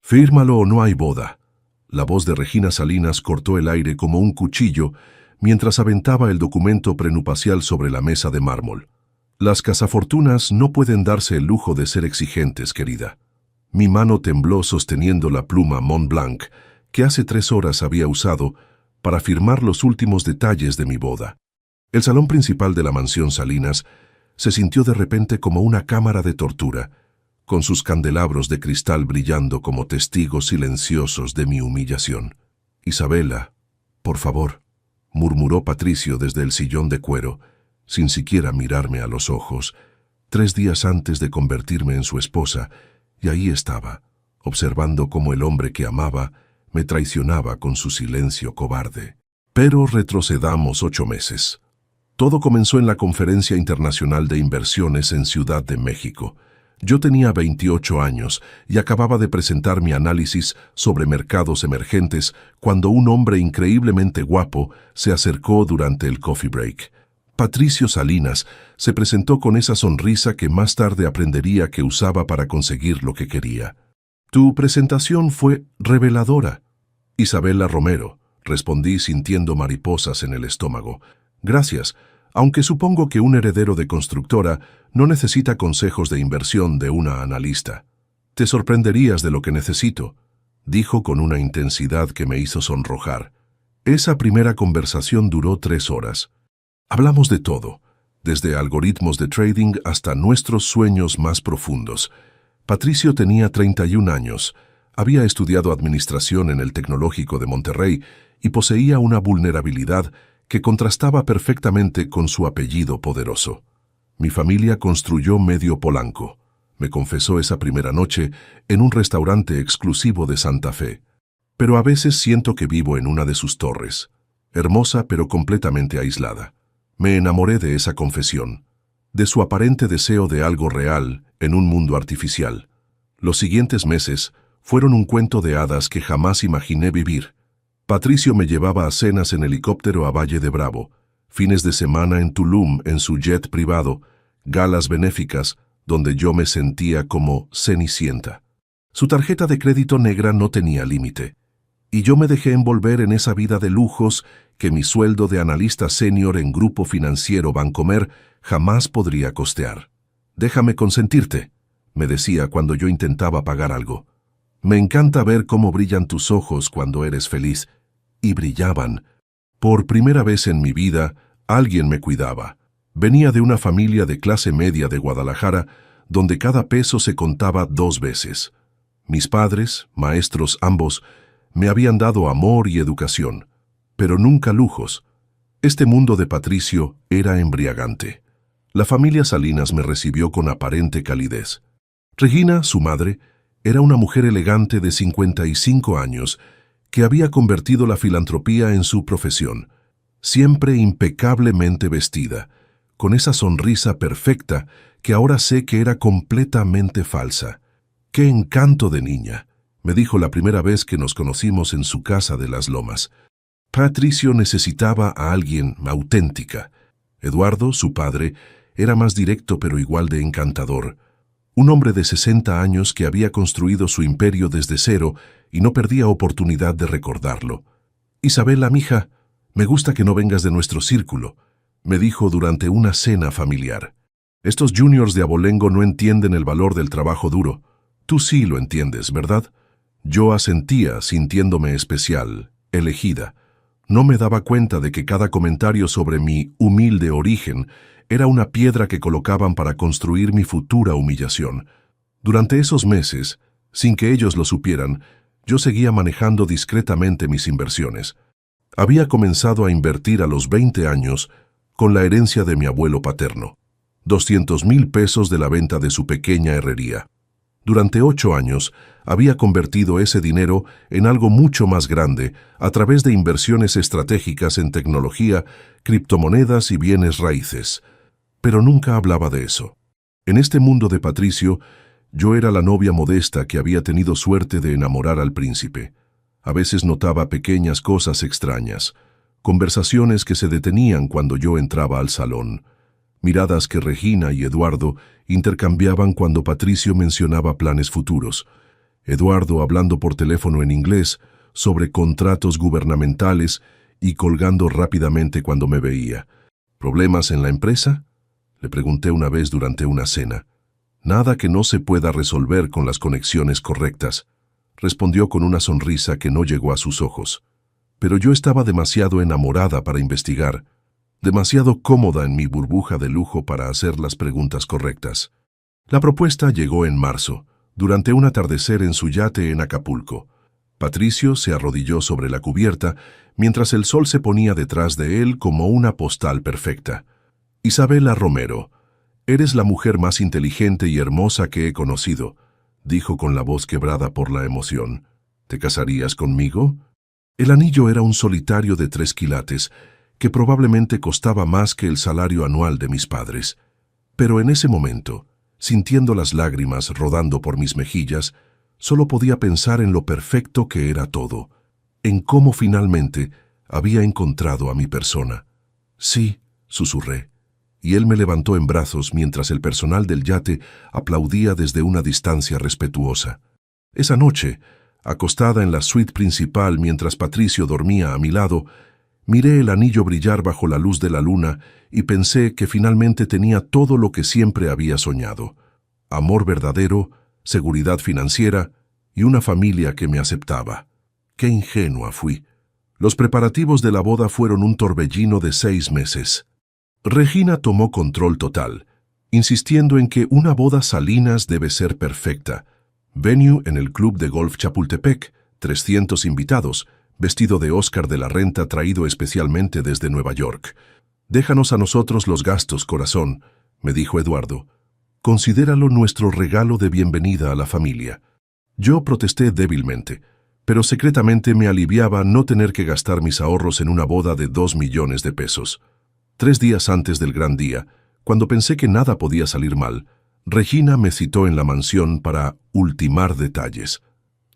Fírmalo o no hay boda. La voz de Regina Salinas cortó el aire como un cuchillo mientras aventaba el documento prenupcial sobre la mesa de mármol. Las cazafortunas no pueden darse el lujo de ser exigentes, querida. Mi mano tembló sosteniendo la pluma Mont Blanc que hace 3 horas había usado para firmar los últimos detalles de mi boda. El salón principal de la mansión Salinas se sintió de repente como una cámara de tortura, con sus candelabros de cristal brillando como testigos silenciosos de mi humillación. «Isabela, por favor», murmuró Patricio desde el sillón de cuero, sin siquiera mirarme a los ojos, 3 días antes de convertirme en su esposa, y ahí estaba, observando cómo el hombre que amaba me traicionaba con su silencio cobarde. Pero retrocedamos 8 meses. Todo comenzó en la Conferencia Internacional de Inversiones en Ciudad de México. Yo tenía 28 años y acababa de presentar mi análisis sobre mercados emergentes cuando un hombre increíblemente guapo se acercó durante el coffee break. Patricio Salinas se presentó con esa sonrisa que más tarde aprendería que usaba para conseguir lo que quería. «Tu presentación fue reveladora». «Isabela Romero», respondí sintiendo mariposas en el estómago. «Gracias, aunque supongo que un heredero de constructora no necesita consejos de inversión de una analista». «Te sorprenderías de lo que necesito», dijo con una intensidad que me hizo sonrojar. Esa primera conversación duró 3 horas. Hablamos de todo, desde algoritmos de trading hasta nuestros sueños más profundos. Patricio tenía 31 años, había estudiado administración en el Tecnológico de Monterrey y poseía una vulnerabilidad que contrastaba perfectamente con su apellido poderoso. «Mi familia construyó medio Polanco», me confesó esa primera noche en un restaurante exclusivo de Santa Fe. «Pero a veces siento que vivo en una de sus torres, hermosa pero completamente aislada». Me enamoré de esa confesión, de su aparente deseo de algo real en un mundo artificial. Los siguientes meses fueron un cuento de hadas que jamás imaginé vivir. Patricio me llevaba a cenas en helicóptero a Valle de Bravo, fines de semana en Tulum en su jet privado, galas benéficas donde yo me sentía como Cenicienta. Su tarjeta de crédito negra no tenía límite, y yo me dejé envolver en esa vida de lujos que mi sueldo de analista senior en Grupo Financiero Bancomer jamás podría costear. «Déjame consentirte», me decía cuando yo intentaba pagar algo. «Me encanta ver cómo brillan tus ojos cuando eres feliz». Y brillaban. Por primera vez en mi vida, alguien me cuidaba. Venía de una familia de clase media de Guadalajara, donde cada peso se contaba 2 veces. Mis padres, maestros ambos, me habían dado amor y educación, pero nunca lujos. Este mundo de Patricio era embriagante. La familia Salinas me recibió con aparente calidez. Regina, su madre, era una mujer elegante de 55 años que había convertido la filantropía en su profesión, siempre impecablemente vestida, con esa sonrisa perfecta que ahora sé que era completamente falsa. «¡Qué encanto de niña!», me dijo la primera vez que nos conocimos en su casa de Las Lomas. Patricio necesitaba a alguien auténtica. Eduardo, su padre, era más directo pero igual de encantador. Un hombre de 60 años que había construido su imperio desde cero y no perdía oportunidad de recordarlo. «Isabela, mija, me gusta que no vengas de nuestro círculo», me dijo durante una cena familiar. «Estos juniors de abolengo no entienden el valor del trabajo duro. Tú sí lo entiendes, ¿verdad?» Yo asentía, sintiéndome especial, elegida. No me daba cuenta de que cada comentario sobre mi humilde origen era una piedra que colocaban para construir mi futura humillación. Durante esos meses, sin que ellos lo supieran, yo seguía manejando discretamente mis inversiones. Había comenzado a invertir a los 20 años con la herencia de mi abuelo paterno, 200,000 pesos de la venta de su pequeña herrería. Durante 8 años había convertido ese dinero en algo mucho más grande a través de inversiones estratégicas en tecnología, criptomonedas y bienes raíces. Pero nunca hablaba de eso. En este mundo de Patricio, yo era la novia modesta que había tenido suerte de enamorar al príncipe. A veces notaba pequeñas cosas extrañas, conversaciones que se detenían cuando yo entraba al salón, miradas que Regina y Eduardo intercambiaban cuando Patricio mencionaba planes futuros. Eduardo hablando por teléfono en inglés sobre contratos gubernamentales y colgando rápidamente cuando me veía. ¿Problemas en la empresa?, le pregunté una vez durante una cena. Nada que no se pueda resolver con las conexiones correctas, respondió con una sonrisa que no llegó a sus ojos. Pero yo estaba demasiado enamorada para investigar, demasiado cómoda en mi burbuja de lujo para hacer las preguntas correctas. La propuesta llegó en marzo, durante un atardecer en su yate en Acapulco. Patricio se arrodilló sobre la cubierta, mientras el sol se ponía detrás de él como una postal perfecta. Isabela Romero, eres la mujer más inteligente y hermosa que he conocido, dijo con la voz quebrada por la emoción. ¿Te casarías conmigo? El anillo era un solitario de 3 quilates, que probablemente costaba más que el salario anual de mis padres. Pero en ese momento, sintiendo las lágrimas rodando por mis mejillas, solo podía pensar en lo perfecto que era todo, en cómo finalmente había encontrado a mi persona. Sí, susurré, y él me levantó en brazos mientras el personal del yate aplaudía desde una distancia respetuosa. Esa noche, acostada en la suite principal mientras Patricio dormía a mi lado, miré el anillo brillar bajo la luz de la luna y pensé que finalmente tenía todo lo que siempre había soñado: amor verdadero, seguridad financiera y una familia que me aceptaba. ¡Qué ingenua fui! Los preparativos de la boda fueron un torbellino de 6 meses. Regina tomó control total, insistiendo en que una boda Salinas debe ser perfecta. Venue en el Club de Golf Chapultepec, 300 invitados, vestido de Oscar de la Renta traído especialmente desde Nueva York. «Déjanos a nosotros los gastos, corazón», me dijo Eduardo. «Considéralo nuestro regalo de bienvenida a la familia». Yo protesté débilmente, pero secretamente me aliviaba no tener que gastar mis ahorros en una boda de 2 millones de pesos. 3 días antes del gran día, cuando pensé que nada podía salir mal, Regina me citó en la mansión para ultimar detalles.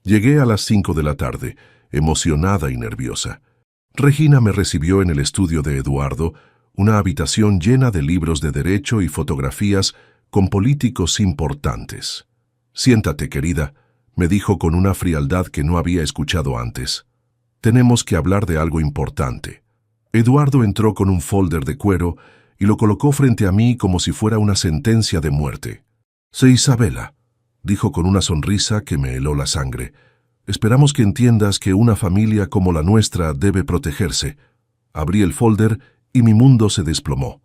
Llegué a las 5 de la tarde, emocionada y nerviosa. Regina me recibió en el estudio de Eduardo, una habitación llena de libros de derecho y fotografías con políticos importantes. «Siéntate, querida», me dijo con una frialdad que no había escuchado antes. «Tenemos que hablar de algo importante». Eduardo entró con un folder de cuero y lo colocó frente a mí como si fuera una sentencia de muerte. «Sí, Isabela», dijo con una sonrisa que me heló la sangre. «Esperamos que entiendas que una familia como la nuestra debe protegerse». Abrí el folder y mi mundo se desplomó.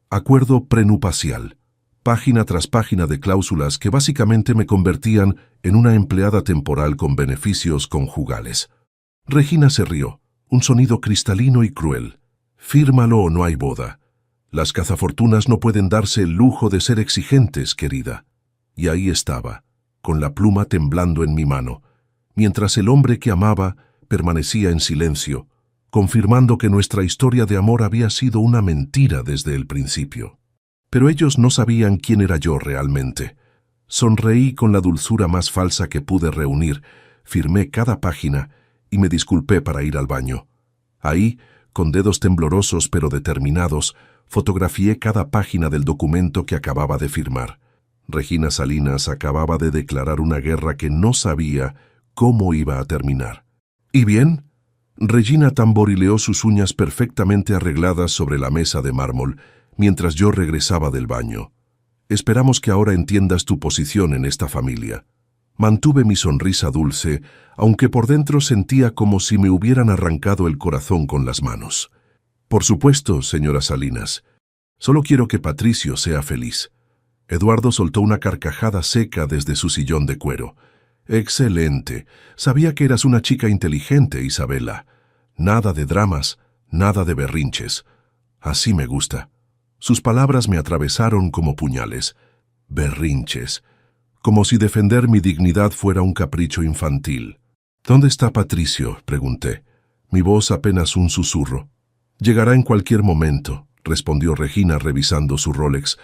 Acuerdo prenupcial. Página tras página de cláusulas que básicamente me convertían en una empleada temporal con beneficios conjugales. Regina se rió, un sonido cristalino y cruel. «Fírmalo o no hay boda. Las cazafortunas no pueden darse el lujo de ser exigentes, querida». Y ahí estaba, con la pluma temblando en mi mano, mientras el hombre que amaba permanecía en silencio, confirmando que nuestra historia de amor había sido una mentira desde el principio. Pero ellos no sabían quién era yo realmente. Sonreí con la dulzura más falsa que pude reunir, firmé cada página y me disculpé para ir al baño. Ahí, con dedos temblorosos pero determinados, fotografié cada página del documento que acababa de firmar. Regina Salinas acababa de declarar una guerra que no sabía cómo iba a terminar. ¿Y bien? Regina tamborileó sus uñas perfectamente arregladas sobre la mesa de mármol, mientras yo regresaba del baño. «Esperamos que ahora entiendas tu posición en esta familia». Mantuve mi sonrisa dulce, aunque por dentro sentía como si me hubieran arrancado el corazón con las manos. «Por supuesto, señora Salinas. Solo quiero que Patricio sea feliz». Eduardo soltó una carcajada seca desde su sillón de cuero. «Excelente. Sabía que eras una chica inteligente, Isabela. Nada de dramas, nada de berrinches. Así me gusta». Sus palabras me atravesaron como puñales. Berrinches. Como si defender mi dignidad fuera un capricho infantil. «¿Dónde está Patricio?», pregunté. Mi voz apenas un susurro. «Llegará en cualquier momento», respondió Regina revisando su Rolex.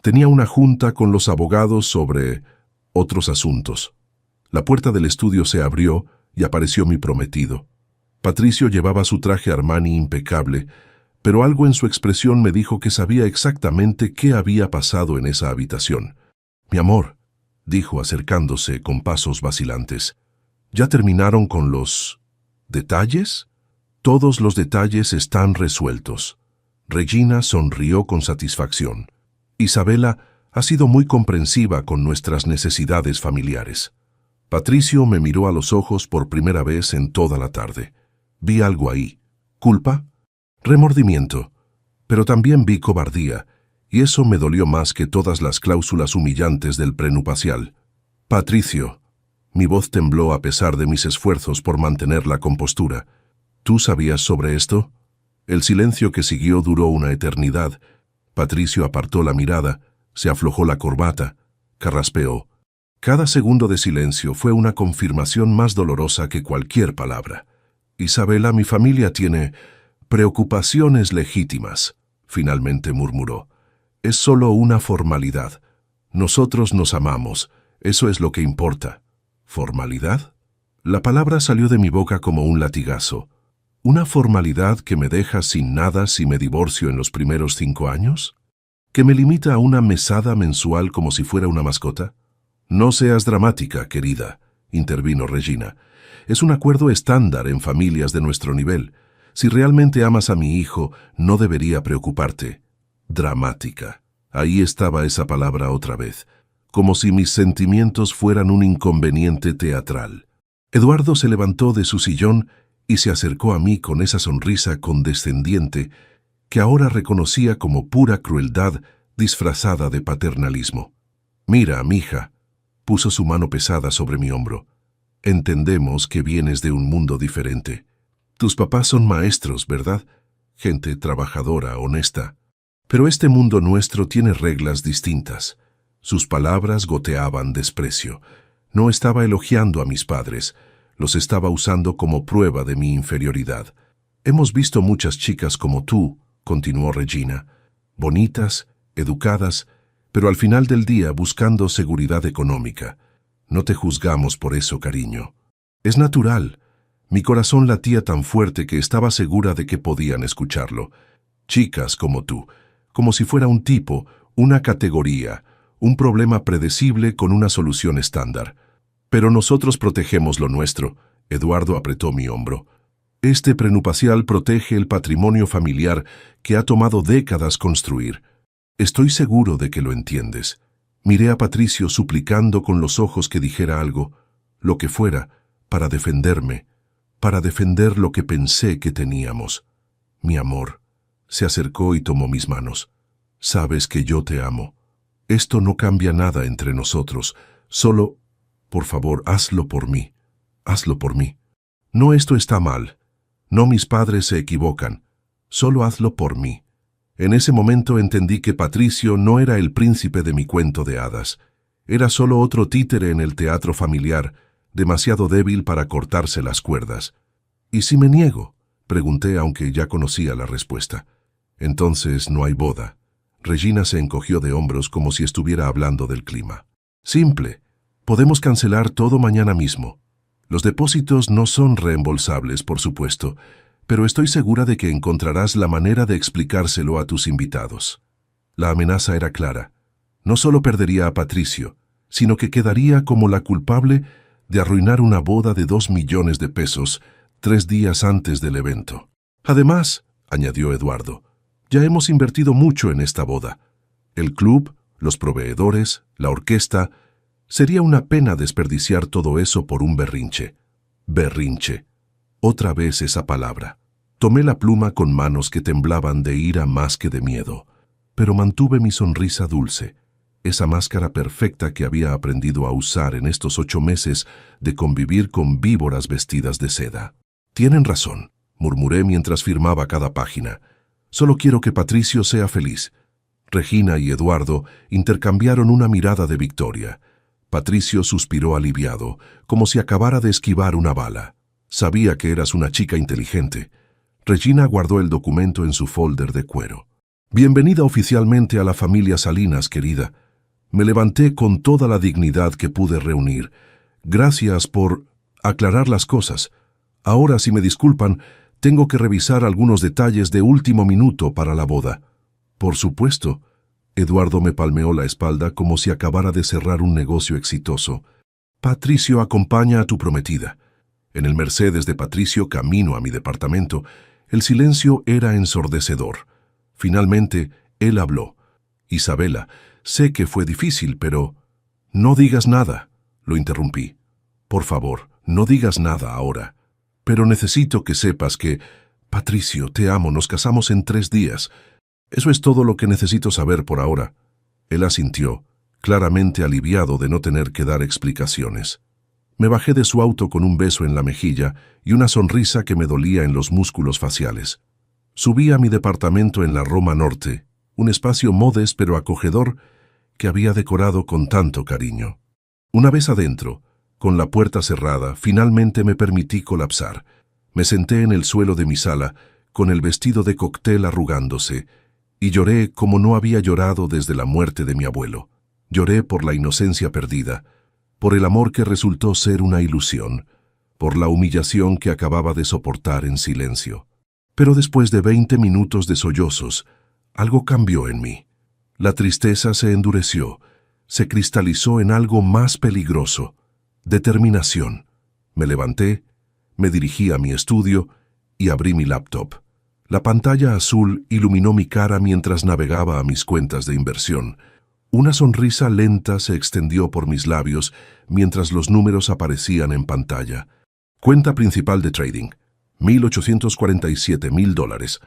Tenía una junta con los abogados sobre otros asuntos. La puerta del estudio se abrió y apareció mi prometido. Patricio llevaba su traje Armani impecable, pero algo en su expresión me dijo que sabía exactamente qué había pasado en esa habitación. «Mi amor», dijo acercándose con pasos vacilantes. ¿Ya terminaron con los detalles? Todos los detalles están resueltos. Regina sonrió con satisfacción. Isabela ha sido muy comprensiva con nuestras necesidades familiares. Patricio me miró a los ojos por primera vez en toda la tarde. Vi algo ahí. ¿Culpa? Remordimiento. Pero también vi cobardía, y eso me dolió más que todas las cláusulas humillantes del prenupcial. Patricio. Mi voz tembló a pesar de mis esfuerzos por mantener la compostura. ¿Tú sabías sobre esto? El silencio que siguió duró una eternidad. Patricio apartó la mirada, se aflojó la corbata, carraspeó. Cada segundo de silencio fue una confirmación más dolorosa que cualquier palabra. Isabela, mi familia tiene preocupaciones legítimas, finalmente murmuró. Es solo una formalidad. Nosotros nos amamos, eso es lo que importa. ¿Formalidad? La palabra salió de mi boca como un latigazo. ¿Una formalidad que me deja sin nada si me divorcio en los primeros 5 años? ¿Que me limita a una mesada mensual como si fuera una mascota? No seas dramática, querida, intervino Regina. Es un acuerdo estándar en familias de nuestro nivel. Si realmente amas a mi hijo, no debería preocuparte. Dramática. Ahí estaba esa palabra otra vez, como si mis sentimientos fueran un inconveniente teatral. Eduardo se levantó de su sillón y se acercó a mí con esa sonrisa condescendiente que ahora reconocía como pura crueldad disfrazada de paternalismo. Mira, mija, puso su mano pesada sobre mi hombro. Entendemos que vienes de un mundo diferente. Tus papás son maestros, ¿verdad? Gente trabajadora, honesta. Pero este mundo nuestro tiene reglas distintas. Sus palabras goteaban desprecio. No estaba elogiando a mis padres, los estaba usando como prueba de mi inferioridad. Hemos visto muchas chicas como tú, continuó Regina, bonitas, educadas, pero al final del día buscando seguridad económica. No te juzgamos por eso, cariño. Es natural. Mi corazón latía tan fuerte que estaba segura de que podían escucharlo. Chicas como tú, como si fuera un tipo, una categoría, un problema predecible con una solución estándar. Pero nosotros protegemos lo nuestro. Eduardo apretó mi hombro. Este prenupcial protege el patrimonio familiar que ha tomado décadas construir. Estoy seguro de que lo entiendes. Miré a Patricio suplicando con los ojos que dijera algo, lo que fuera, para defenderme, para defender lo que pensé que teníamos. Mi amor. Se acercó y tomó mis manos. Sabes que yo te amo. Esto no cambia nada entre nosotros, solo, por favor, hazlo por mí. Hazlo por mí. No, esto está mal. No, mis padres se equivocan. Solo hazlo por mí. En ese momento entendí que Patricio no era el príncipe de mi cuento de hadas. Era solo otro títere en el teatro familiar, demasiado débil para cortarse las cuerdas. ¿Y si me niego? Pregunté, aunque ya conocía la respuesta. Entonces no hay boda. Regina se encogió de hombros como si estuviera hablando del clima. Simple. Podemos cancelar todo mañana mismo. Los depósitos no son reembolsables, por supuesto, pero estoy segura de que encontrarás la manera de explicárselo a tus invitados. La amenaza era clara. No solo perdería a Patricio, sino que quedaría como la culpable de arruinar una boda de 2 millones de pesos 3 días antes del evento. Además, añadió Eduardo, ya hemos invertido mucho en esta boda. El club, los proveedores, la orquesta. Sería una pena desperdiciar todo eso por un berrinche. Berrinche. Otra vez esa palabra. Tomé la pluma con manos que temblaban de ira más que de miedo, pero mantuve mi sonrisa dulce, esa máscara perfecta que había aprendido a usar en estos 8 meses de convivir con víboras vestidas de seda. Tienen razón, murmuré mientras firmaba cada página. Solo quiero que Patricio sea feliz. Regina y Eduardo intercambiaron una mirada de victoria. Patricio suspiró aliviado, como si acabara de esquivar una bala. Sabía que eras una chica inteligente. Regina guardó el documento en su folder de cuero. Bienvenida oficialmente a la familia Salinas, querida. Me levanté con toda la dignidad que pude reunir. Gracias por aclarar las cosas. Ahora, si me disculpan, tengo que revisar algunos detalles de último minuto para la boda. Por supuesto. Eduardo me palmeó la espalda como si acabara de cerrar un negocio exitoso. Patricio, acompaña a tu prometida. En el Mercedes de Patricio, camino a mi departamento, el silencio era ensordecedor. Finalmente, él habló. Isabela, sé que fue difícil, pero... No digas nada, lo interrumpí. Por favor, no digas nada ahora. Pero necesito que sepas que... Patricio, te amo, nos casamos en 3 días. Eso es todo lo que necesito saber por ahora. Él asintió, claramente aliviado de no tener que dar explicaciones. Me bajé de su auto con un beso en la mejilla y una sonrisa que me dolía en los músculos faciales. Subí a mi departamento en la Roma Norte, un espacio modesto pero acogedor que había decorado con tanto cariño. Una vez adentro, con la puerta cerrada, finalmente me permití colapsar. Me senté en el suelo de mi sala, con el vestido de cóctel arrugándose, y lloré como no había llorado desde la muerte de mi abuelo. Lloré por la inocencia perdida, por el amor que resultó ser una ilusión, por la humillación que acababa de soportar en silencio. Pero después de 20 minutos de sollozos, algo cambió en mí. La tristeza se endureció, se cristalizó en algo más peligroso: determinación. Me levanté, me dirigí a mi estudio y abrí mi laptop. La pantalla azul iluminó mi cara mientras navegaba a mis cuentas de inversión. Una sonrisa lenta se extendió por mis labios mientras los números aparecían en pantalla. Cuenta principal de trading, $1,847,000.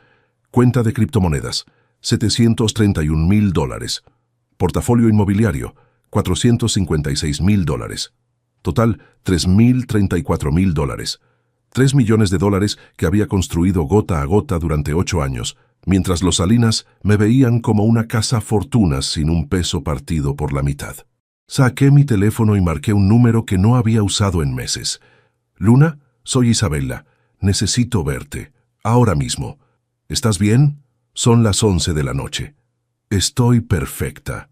Cuenta de criptomonedas, $731,000. Portafolio inmobiliario, $456,000. Total, $3,034,000. $3 millones que había construido gota a gota durante 8 años, mientras los Salinas me veían como una cazafortunas sin un peso partido por la mitad. Saqué mi teléfono y marqué un número que no había usado en meses. Luna, soy Isabela. Necesito verte. Ahora mismo. ¿Estás bien? Son las 11 de la noche. Estoy perfecta.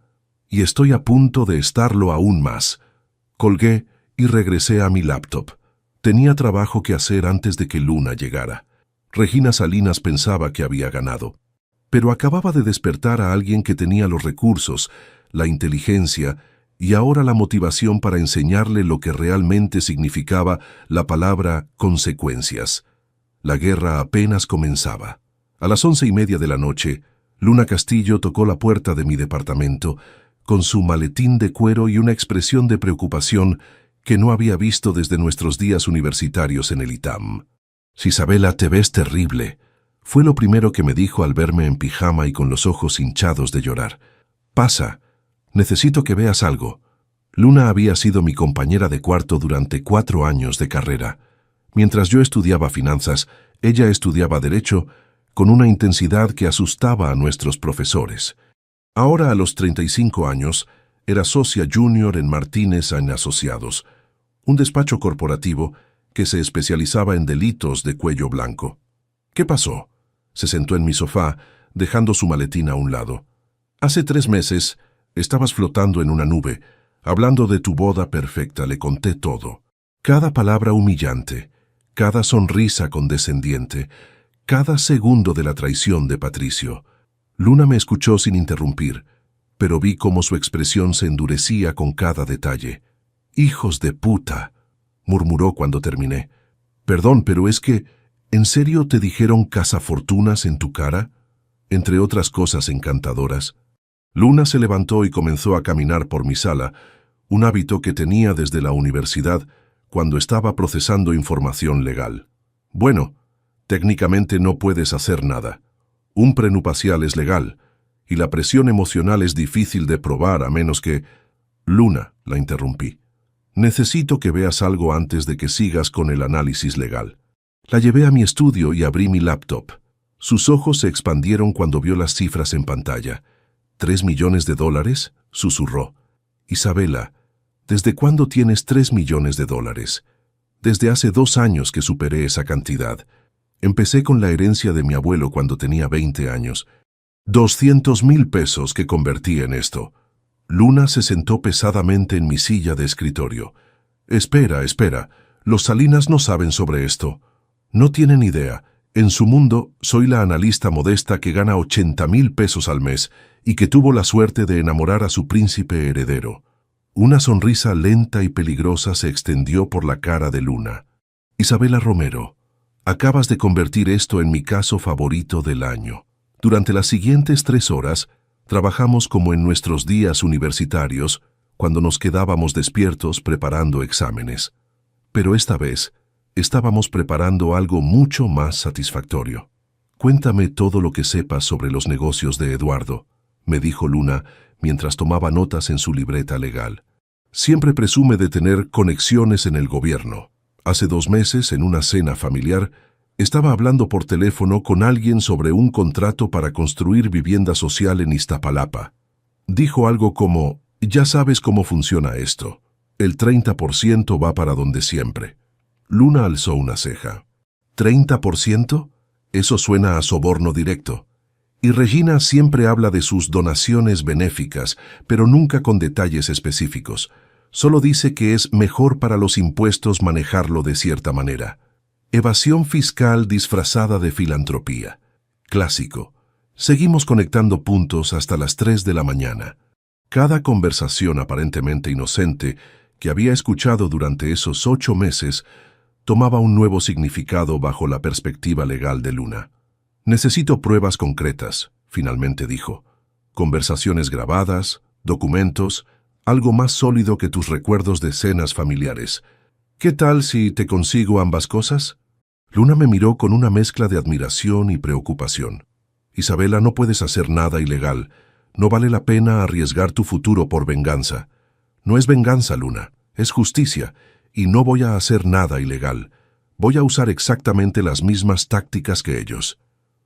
Y estoy a punto de estarlo aún más. Colgué y regresé a mi laptop. Tenía trabajo que hacer antes de que Luna llegara. Regina Salinas pensaba que había ganado, pero acababa de despertar a alguien que tenía los recursos, la inteligencia y ahora la motivación para enseñarle lo que realmente significaba la palabra consecuencias. La guerra apenas comenzaba. A las 11:30 de la noche, Luna Castillo tocó la puerta de mi departamento con su maletín de cuero y una expresión de preocupación que no había visto desde nuestros días universitarios en el ITAM. «Isabela, te ves terrible», fue lo primero que me dijo al verme en pijama y con los ojos hinchados de llorar. «Pasa, necesito que veas algo». Luna había sido mi compañera de cuarto durante 4 años de carrera. Mientras yo estudiaba finanzas, ella estudiaba Derecho con una intensidad que asustaba a nuestros profesores. Ahora, a los 35 años, era socia junior en Martínez & Asociados, un despacho corporativo que se especializaba en delitos de cuello blanco. «¿Qué pasó?». Se sentó en mi sofá, dejando su maletín a un lado. «Hace 3 meses estabas flotando en una nube, hablando de tu boda perfecta», le conté todo. Cada palabra humillante, cada sonrisa condescendiente, cada segundo de la traición de Patricio. Luna me escuchó sin interrumpir, pero vi cómo su expresión se endurecía con cada detalle. «Hijos de puta», murmuró cuando terminé. «Perdón, pero es que, ¿en serio te dijeron cazafortunas en tu cara?», entre otras cosas encantadoras. Luna se levantó y comenzó a caminar por mi sala, un hábito que tenía desde la universidad cuando estaba procesando información legal. «Bueno, técnicamente no puedes hacer nada. Un prenupcial es legal, y la presión emocional es difícil de probar a menos que...». «Luna», la interrumpí. «Necesito que veas algo antes de que sigas con el análisis legal». La llevé a mi estudio y abrí mi laptop. Sus ojos se expandieron cuando vio las cifras en pantalla. $3 millones, susurró. «Isabela, ¿desde cuándo tienes $3 millones? Desde hace 2 años que superé esa cantidad. Empecé con la herencia de mi abuelo cuando tenía 20 años. $200,000 que convertí en esto». Luna se sentó pesadamente en mi silla de escritorio. Espera, los Salinas no saben sobre esto. No tienen idea. En su mundo, soy la analista modesta que gana $80,000 al mes y que tuvo la suerte de enamorar a su príncipe heredero. Una sonrisa lenta y peligrosa se extendió por la cara de Luna. Isabela Romero, acabas de convertir esto en mi caso favorito del año. Durante las siguientes 3 horas, trabajamos como en nuestros días universitarios, cuando nos quedábamos despiertos preparando exámenes. Pero esta vez, estábamos preparando algo mucho más satisfactorio. Cuéntame todo lo que sepas sobre los negocios de Eduardo, me dijo Luna mientras tomaba notas en su libreta legal. Siempre presume de tener conexiones en el gobierno. Hace 2 meses, en una cena familiar, estaba hablando por teléfono con alguien sobre un contrato para construir vivienda social en Iztapalapa. Dijo algo como, ya sabes cómo funciona esto. El 30% va para donde siempre. Luna alzó una ceja. ¿30%? Eso suena a soborno directo. Y Regina siempre habla de sus donaciones benéficas, pero nunca con detalles específicos. Solo dice que es mejor para los impuestos manejarlo de cierta manera. Evasión fiscal disfrazada de filantropía. Clásico. Seguimos conectando puntos hasta las 3 de la mañana. Cada conversación aparentemente inocente que había escuchado durante esos 8 meses tomaba un nuevo significado bajo la perspectiva legal de Luna. Necesito pruebas concretas, finalmente dijo. Conversaciones grabadas, documentos, algo más sólido que tus recuerdos de cenas familiares. ¿Qué tal si te consigo ambas cosas? Luna me miró con una mezcla de admiración y preocupación. Isabela, no puedes hacer nada ilegal. No vale la pena arriesgar tu futuro por venganza. No es venganza, Luna, es justicia, y no voy a hacer nada ilegal. Voy a usar exactamente las mismas tácticas que ellos.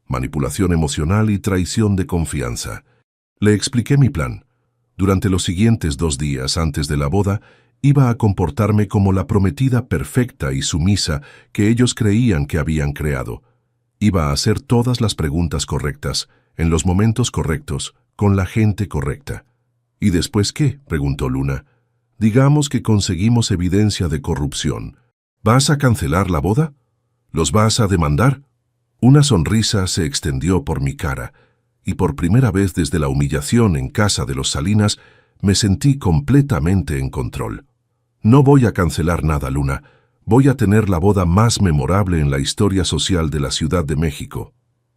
Manipulación emocional y traición de confianza. Le expliqué mi plan. Durante los siguientes 2 días antes de la boda, iba a comportarme como la prometida perfecta y sumisa que ellos creían que habían creado. Iba a hacer todas las preguntas correctas, en los momentos correctos, con la gente correcta. ¿Y después qué?, preguntó Luna. Digamos que conseguimos evidencia de corrupción. ¿Vas a cancelar la boda? ¿Los vas a demandar? Una sonrisa se extendió por mi cara, y por primera vez desde la humillación en casa de los Salinas, me sentí completamente en control. No voy a cancelar nada, Luna. Voy a tener la boda más memorable en la historia social de la Ciudad de México.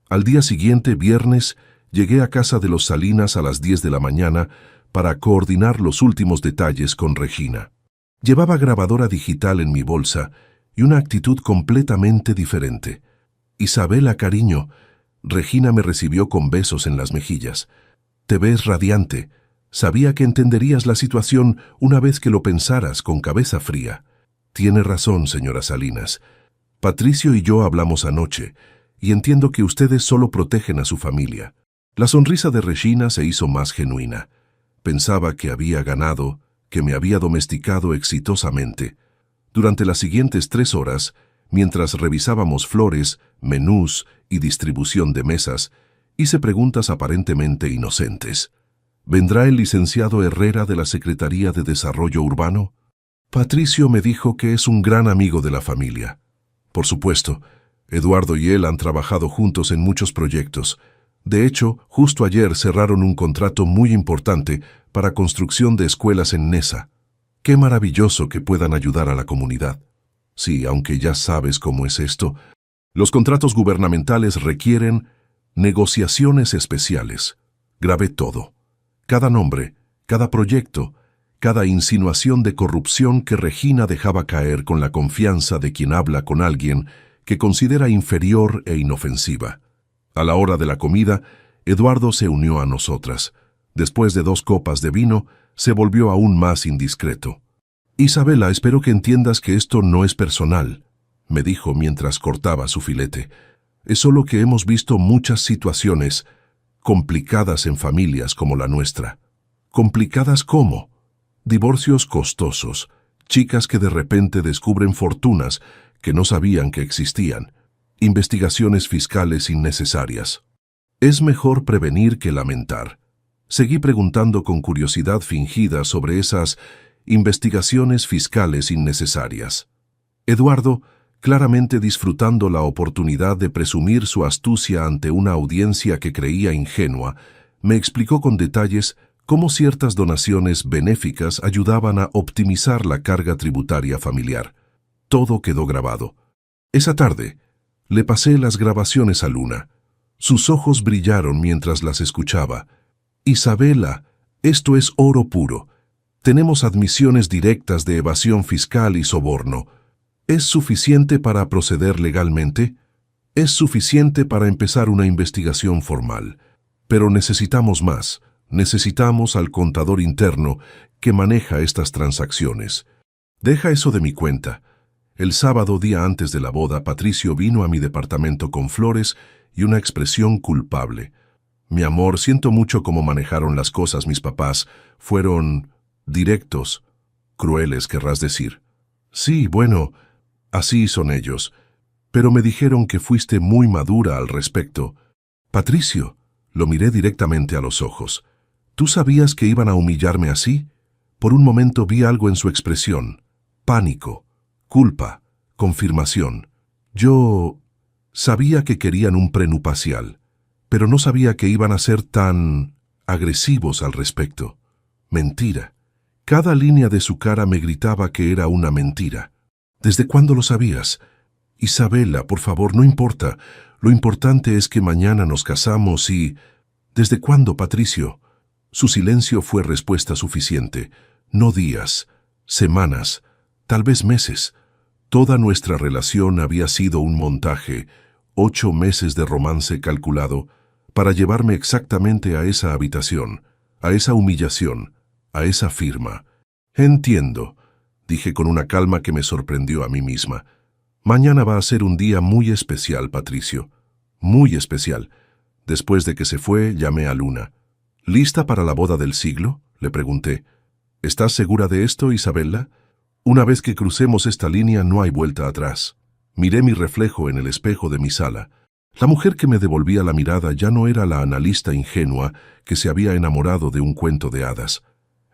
Al día siguiente, viernes, llegué a casa de los Salinas a las 10 de la mañana para coordinar los últimos detalles con Regina. Llevaba grabadora digital en mi bolsa y una actitud completamente diferente. Isabela, cariño, Regina me recibió con besos en las mejillas. Te ves radiante. Sabía que entenderías la situación una vez que lo pensaras con cabeza fría. Tiene razón, señora Salinas. Patricio y yo hablamos anoche, y entiendo que ustedes solo protegen a su familia. La sonrisa de Regina se hizo más genuina. Pensaba que había ganado, que me había domesticado exitosamente. Durante las siguientes 3 horas, mientras revisábamos flores, menús y distribución de mesas, hice preguntas aparentemente inocentes. ¿Vendrá el licenciado Herrera de la Secretaría de Desarrollo Urbano? Patricio me dijo que es un gran amigo de la familia. Por supuesto, Eduardo y él han trabajado juntos en muchos proyectos. De hecho, justo ayer cerraron un contrato muy importante para construcción de escuelas en Nesa. Qué maravilloso que puedan ayudar a la comunidad. Sí, aunque ya sabes cómo es esto, los contratos gubernamentales requieren negociaciones especiales. Grabé todo. Cada nombre, cada proyecto, cada insinuación de corrupción que Regina dejaba caer con la confianza de quien habla con alguien que considera inferior e inofensiva. A la hora de la comida, Eduardo se unió a nosotras. Después de 2 copas de vino, se volvió aún más indiscreto. Isabela, espero que entiendas que esto no es personal, me dijo mientras cortaba su filete. Es solo que hemos visto muchas situaciones complicadas en familias como la nuestra. ¿Complicadas cómo? Divorcios costosos, chicas que de repente descubren fortunas que no sabían que existían, investigaciones fiscales innecesarias. Es mejor prevenir que lamentar. Seguí preguntando con curiosidad fingida sobre esas investigaciones fiscales innecesarias. Eduardo, claramente disfrutando la oportunidad de presumir su astucia ante una audiencia que creía ingenua, Me explicó con detalles cómo ciertas donaciones benéficas ayudaban a optimizar la carga tributaria familiar. Todo quedó grabado. Esa tarde, le pasé las grabaciones a Luna. Sus ojos brillaron mientras las escuchaba. Isabela, esto es oro puro. Tenemos admisiones directas de evasión fiscal y soborno. ¿Es suficiente para proceder legalmente? Es suficiente para empezar una investigación formal. Pero necesitamos más. Necesitamos al contador interno que maneja estas transacciones. Deja eso de mi cuenta. El sábado, día antes de la boda, Patricio vino a mi departamento con flores y una expresión culpable. Mi amor, siento mucho cómo manejaron las cosas mis papás. Fueron directos, crueles, querrás decir. Sí, bueno, así son ellos. Pero me dijeron que fuiste muy madura al respecto. Patricio, lo miré directamente a los ojos. ¿Tú sabías que iban a humillarme así? Por un momento vi algo en su expresión. Pánico, culpa, confirmación. Yo sabía que querían un prenupcial, pero no sabía que iban a ser tan agresivos al respecto. Mentira. Cada línea de su cara me gritaba que era una mentira. ¿Desde cuándo lo sabías? Isabela, por favor, no importa. Lo importante es que mañana nos casamos y... ¿Desde cuándo, Patricio? Su silencio fue respuesta suficiente. No días, semanas, tal vez meses. Toda nuestra relación había sido un montaje, 8 meses de romance calculado, para llevarme exactamente a esa habitación, a esa humillación, a esa firma. Entiendo, dije con una calma que me sorprendió a mí misma. Mañana va a ser un día muy especial, Patricio. Muy especial. Después de que se fue, llamé a Luna. ¿Lista para la boda del siglo?, le pregunté. ¿Estás segura de esto, Isabela? Una vez que crucemos esta línea no hay vuelta atrás. Miré mi reflejo en el espejo de mi sala. La mujer que me devolvía la mirada ya no era la analista ingenua que se había enamorado de un cuento de hadas.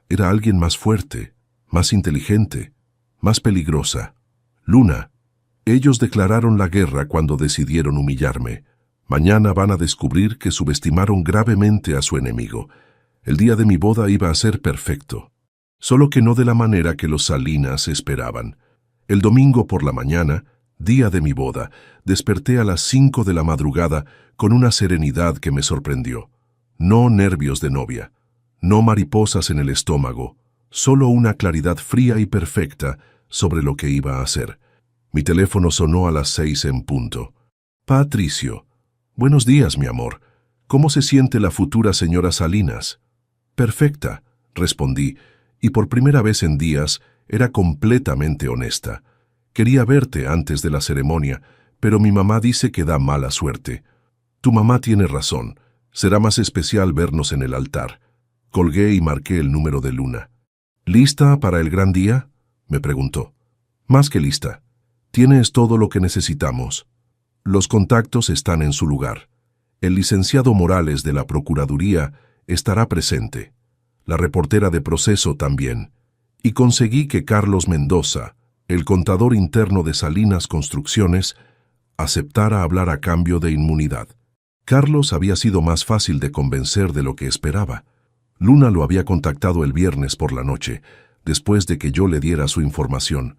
Era alguien más fuerte, más inteligente, más peligrosa. Luna, ellos declararon la guerra cuando decidieron humillarme. Mañana van a descubrir que subestimaron gravemente a su enemigo. El día de mi boda iba a ser perfecto. Solo que no de la manera que los Salinas esperaban. El domingo por la mañana, día de mi boda, desperté a las 5 de la madrugada con una serenidad que me sorprendió. No nervios de novia, no mariposas en el estómago, solo una claridad fría y perfecta sobre lo que iba a hacer. Mi teléfono sonó a las 6 en punto. Patricio. Buenos días, mi amor. ¿Cómo se siente la futura señora Salinas? Perfecta, respondí, y por primera vez en días era completamente honesta. Quería verte antes de la ceremonia, pero mi mamá dice que da mala suerte. Tu mamá tiene razón. Será más especial vernos en el altar. Colgué y marqué el número de Luna. ¿Lista para el gran día?, me preguntó. Más que lista. Tienes todo lo que necesitamos. Los contactos están en su lugar. El licenciado Morales de la Procuraduría estará presente. La reportera de proceso también. Y conseguí que Carlos Mendoza, el contador interno de Salinas Construcciones, aceptara hablar a cambio de inmunidad. Carlos había sido más fácil de convencer de lo que esperaba. Luna lo había contactado el viernes por la noche, después de que yo le diera su información.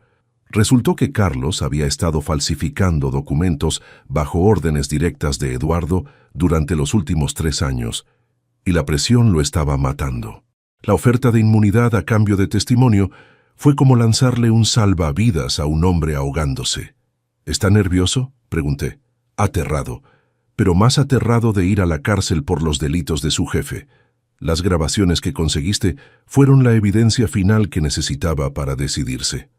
Resultó que Carlos había estado falsificando documentos bajo órdenes directas de Eduardo durante los últimos 3 años, y la presión lo estaba matando. La oferta de inmunidad a cambio de testimonio fue como lanzarle un salvavidas a un hombre ahogándose. ¿Está nervioso?, pregunté. Aterrado, pero más aterrado de ir a la cárcel por los delitos de su jefe. Las grabaciones que conseguiste fueron la evidencia final que necesitaba para decidirse.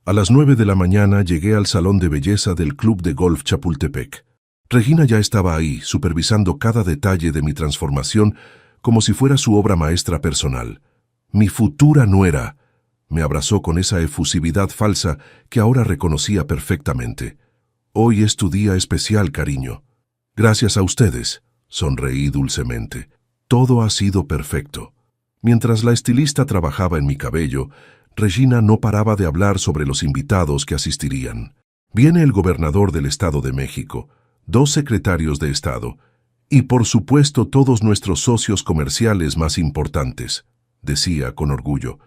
A las 9 de la mañana llegué al salón de belleza del Club de Golf Chapultepec. Regina ya estaba ahí, supervisando cada detalle de mi transformación como si fuera su obra maestra personal. Mi futura nuera me abrazó con esa efusividad falsa que ahora reconocía perfectamente. Hoy es tu día especial, cariño. Gracias a ustedes, sonreí dulcemente. Todo ha sido perfecto. Mientras la estilista trabajaba en mi cabello, Regina no paraba de hablar sobre los invitados que asistirían. Viene el gobernador del Estado de México, 2 secretarios de Estado, Y por supuesto todos nuestros socios comerciales más importantes, decía con orgullo.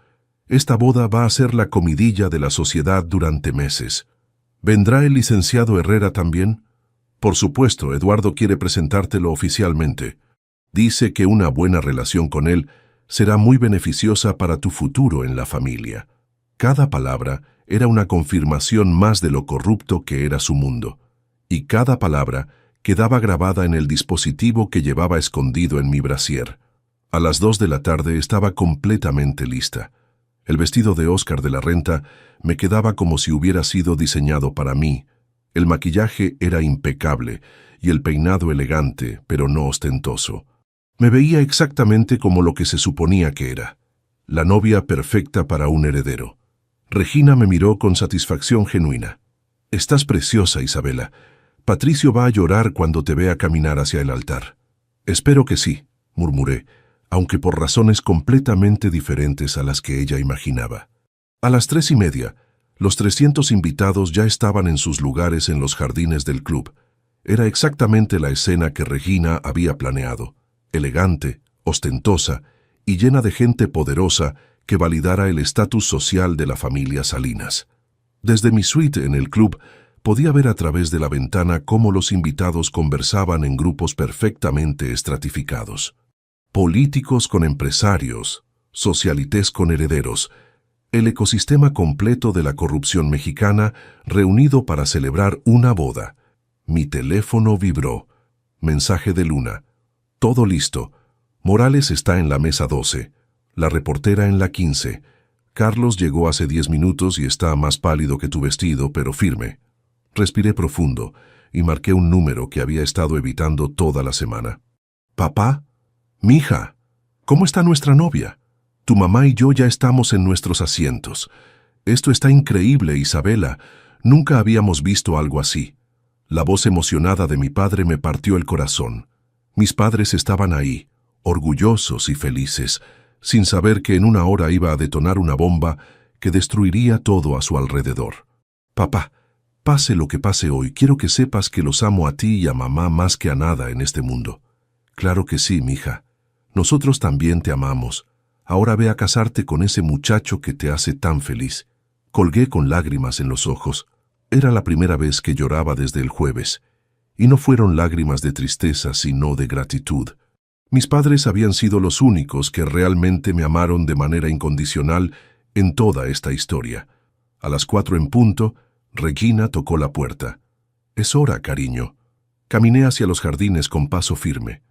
Esta boda va a ser la comidilla de la sociedad durante meses. ¿Vendrá el licenciado Herrera también? Por supuesto, Eduardo quiere presentártelo oficialmente. Dice que una buena relación con él será muy beneficiosa para tu futuro en la familia. Cada palabra era una confirmación más de lo corrupto que era su mundo, y cada palabra quedaba grabada en el dispositivo que llevaba escondido en mi brasier. A las 2 de la tarde estaba completamente lista. El vestido de Oscar de la Renta me quedaba como si hubiera sido diseñado para mí. El maquillaje era impecable y el peinado elegante, pero no ostentoso. Me veía exactamente como lo que se suponía que era, la novia perfecta para un heredero. Regina me miró con satisfacción genuina. «Estás preciosa, Isabela. Patricio va a llorar cuando te vea caminar hacia el altar». «Espero que sí», murmuré, aunque por razones completamente diferentes a las que ella imaginaba. A las 3:30, los 300 invitados ya estaban en sus lugares en los jardines del club. Era exactamente la escena que Regina había planeado, elegante, ostentosa y llena de gente poderosa que validara el estatus social de la familia Salinas. Desde mi suite en el club podía ver a través de la ventana cómo los invitados conversaban en grupos perfectamente estratificados. Políticos con empresarios, socialites con herederos, el ecosistema completo de la corrupción mexicana reunido para celebrar una boda. Mi teléfono vibró. Mensaje de Luna. Todo listo. Morales está en la mesa 12. La reportera en la 15. Carlos llegó hace 10 minutos y está más pálido que tu vestido, pero firme. Respiré profundo y marqué un número que había estado evitando toda la semana. «Papá, mija, ¿cómo está nuestra novia? Tu mamá y yo ya estamos en nuestros asientos. Esto está increíble, Isabela. Nunca habíamos visto algo así». La voz emocionada de mi padre me partió el corazón. Mis padres estaban ahí, orgullosos y felices, sin saber que en una hora iba a detonar una bomba que destruiría todo a su alrededor. «Papá, pase lo que pase hoy, quiero que sepas que los amo a ti y a mamá más que a nada en este mundo». «Claro que sí, mija. Nosotros también te amamos. Ahora ve a casarte con ese muchacho que te hace tan feliz». Colgué con lágrimas en los ojos. Era la primera vez que lloraba desde el jueves, y no fueron lágrimas de tristeza, sino de gratitud. Mis padres habían sido los únicos que realmente me amaron de manera incondicional en toda esta historia. A las 4 en punto, Regina tocó la puerta. «Es hora, cariño». Caminé hacia los jardines con paso firme.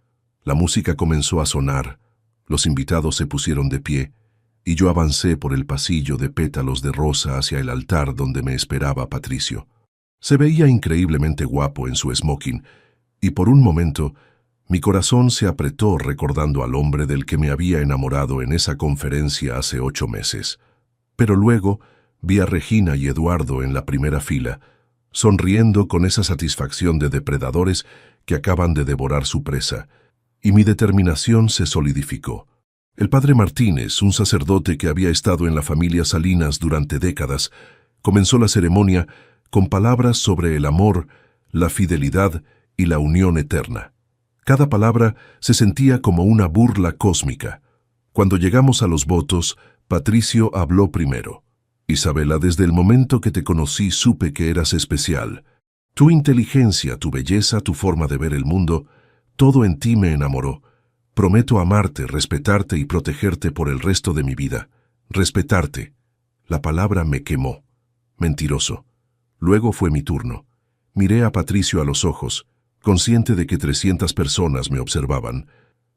La música comenzó a sonar, los invitados se pusieron de pie, y yo avancé por el pasillo de pétalos de rosa hacia el altar donde me esperaba Patricio. Se veía increíblemente guapo en su smoking, y por un momento mi corazón se apretó recordando al hombre del que me había enamorado en esa conferencia hace 8 meses. Pero luego vi a Regina y Eduardo en la primera fila, sonriendo con esa satisfacción de depredadores que acaban de devorar su presa, y mi determinación se solidificó. El padre Martínez, un sacerdote que había estado en la familia Salinas durante décadas, comenzó la ceremonia con palabras sobre el amor, la fidelidad y la unión eterna. Cada palabra se sentía como una burla cósmica. Cuando llegamos a los votos, Patricio habló primero. «Isabela, desde el momento que te conocí supe que eras especial. Tu inteligencia, tu belleza, tu forma de ver el mundo, todo en ti me enamoró. Prometo amarte, respetarte y protegerte por el resto de mi vida. Respetarte». La palabra me quemó. Mentiroso. Luego fue mi turno. Miré a Patricio a los ojos, consciente de que 300 personas me observaban,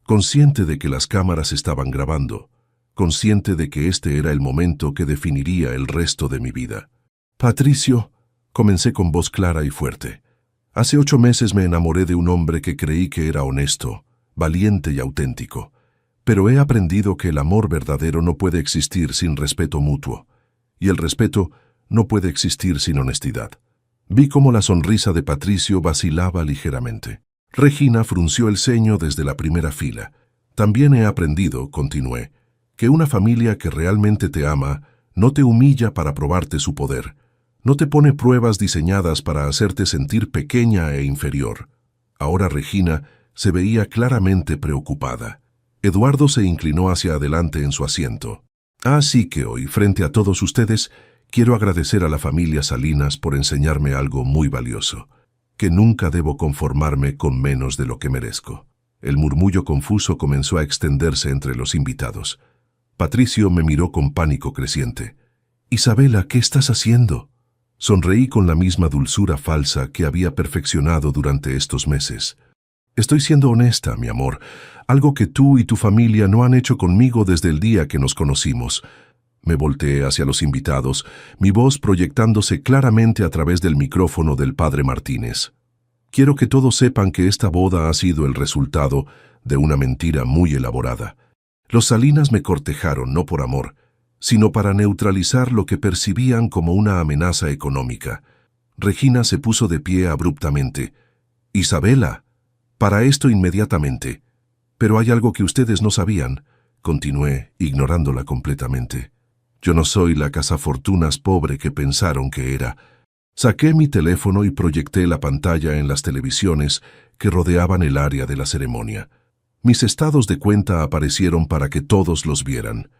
consciente de que las cámaras estaban grabando, consciente de que este era el momento que definiría el resto de mi vida. «Patricio», comencé con voz clara y fuerte. «Hace 8 meses me enamoré de un hombre que creí que era honesto, valiente y auténtico. Pero he aprendido que el amor verdadero no puede existir sin respeto mutuo, y el respeto no puede existir sin honestidad». Vi cómo la sonrisa de Patricio vacilaba ligeramente. Regina frunció el ceño desde la primera fila. «También he aprendido», continué, «que una familia que realmente te ama no te humilla para probarte su poder, no te pone pruebas diseñadas para hacerte sentir pequeña e inferior». Ahora Regina Se veía claramente preocupada. Eduardo se inclinó hacia adelante en su asiento. Así que hoy, frente a todos ustedes, quiero agradecer a la familia Salinas por enseñarme algo muy valioso, que nunca debo conformarme con menos de lo que merezco. El murmullo confuso comenzó a extenderse entre los invitados. Patricio me miró con pánico creciente. «Isabela, ¿qué estás haciendo?» Sonreí con la misma dulzura falsa que había perfeccionado durante estos meses. «Estoy siendo honesta, mi amor, algo que tú y tu familia no han hecho conmigo desde el día que nos conocimos». Me volteé hacia los invitados, mi voz proyectándose claramente a través del micrófono del padre Martínez. «Quiero que todos sepan que esta boda ha sido el resultado de una mentira muy elaborada. Los Salinas me cortejaron no por amor, sino para neutralizar lo que percibían como una amenaza económica». Regina se puso de pie abruptamente. «Isabela, para esto inmediatamente. Pero hay algo que ustedes no sabían», continué, ignorándola completamente. «Yo no soy la cazafortunas pobre que pensaron que era». Saqué mi teléfono y proyecté la pantalla en las televisiones que rodeaban el área de la ceremonia. Mis estados de cuenta aparecieron para que todos los vieran.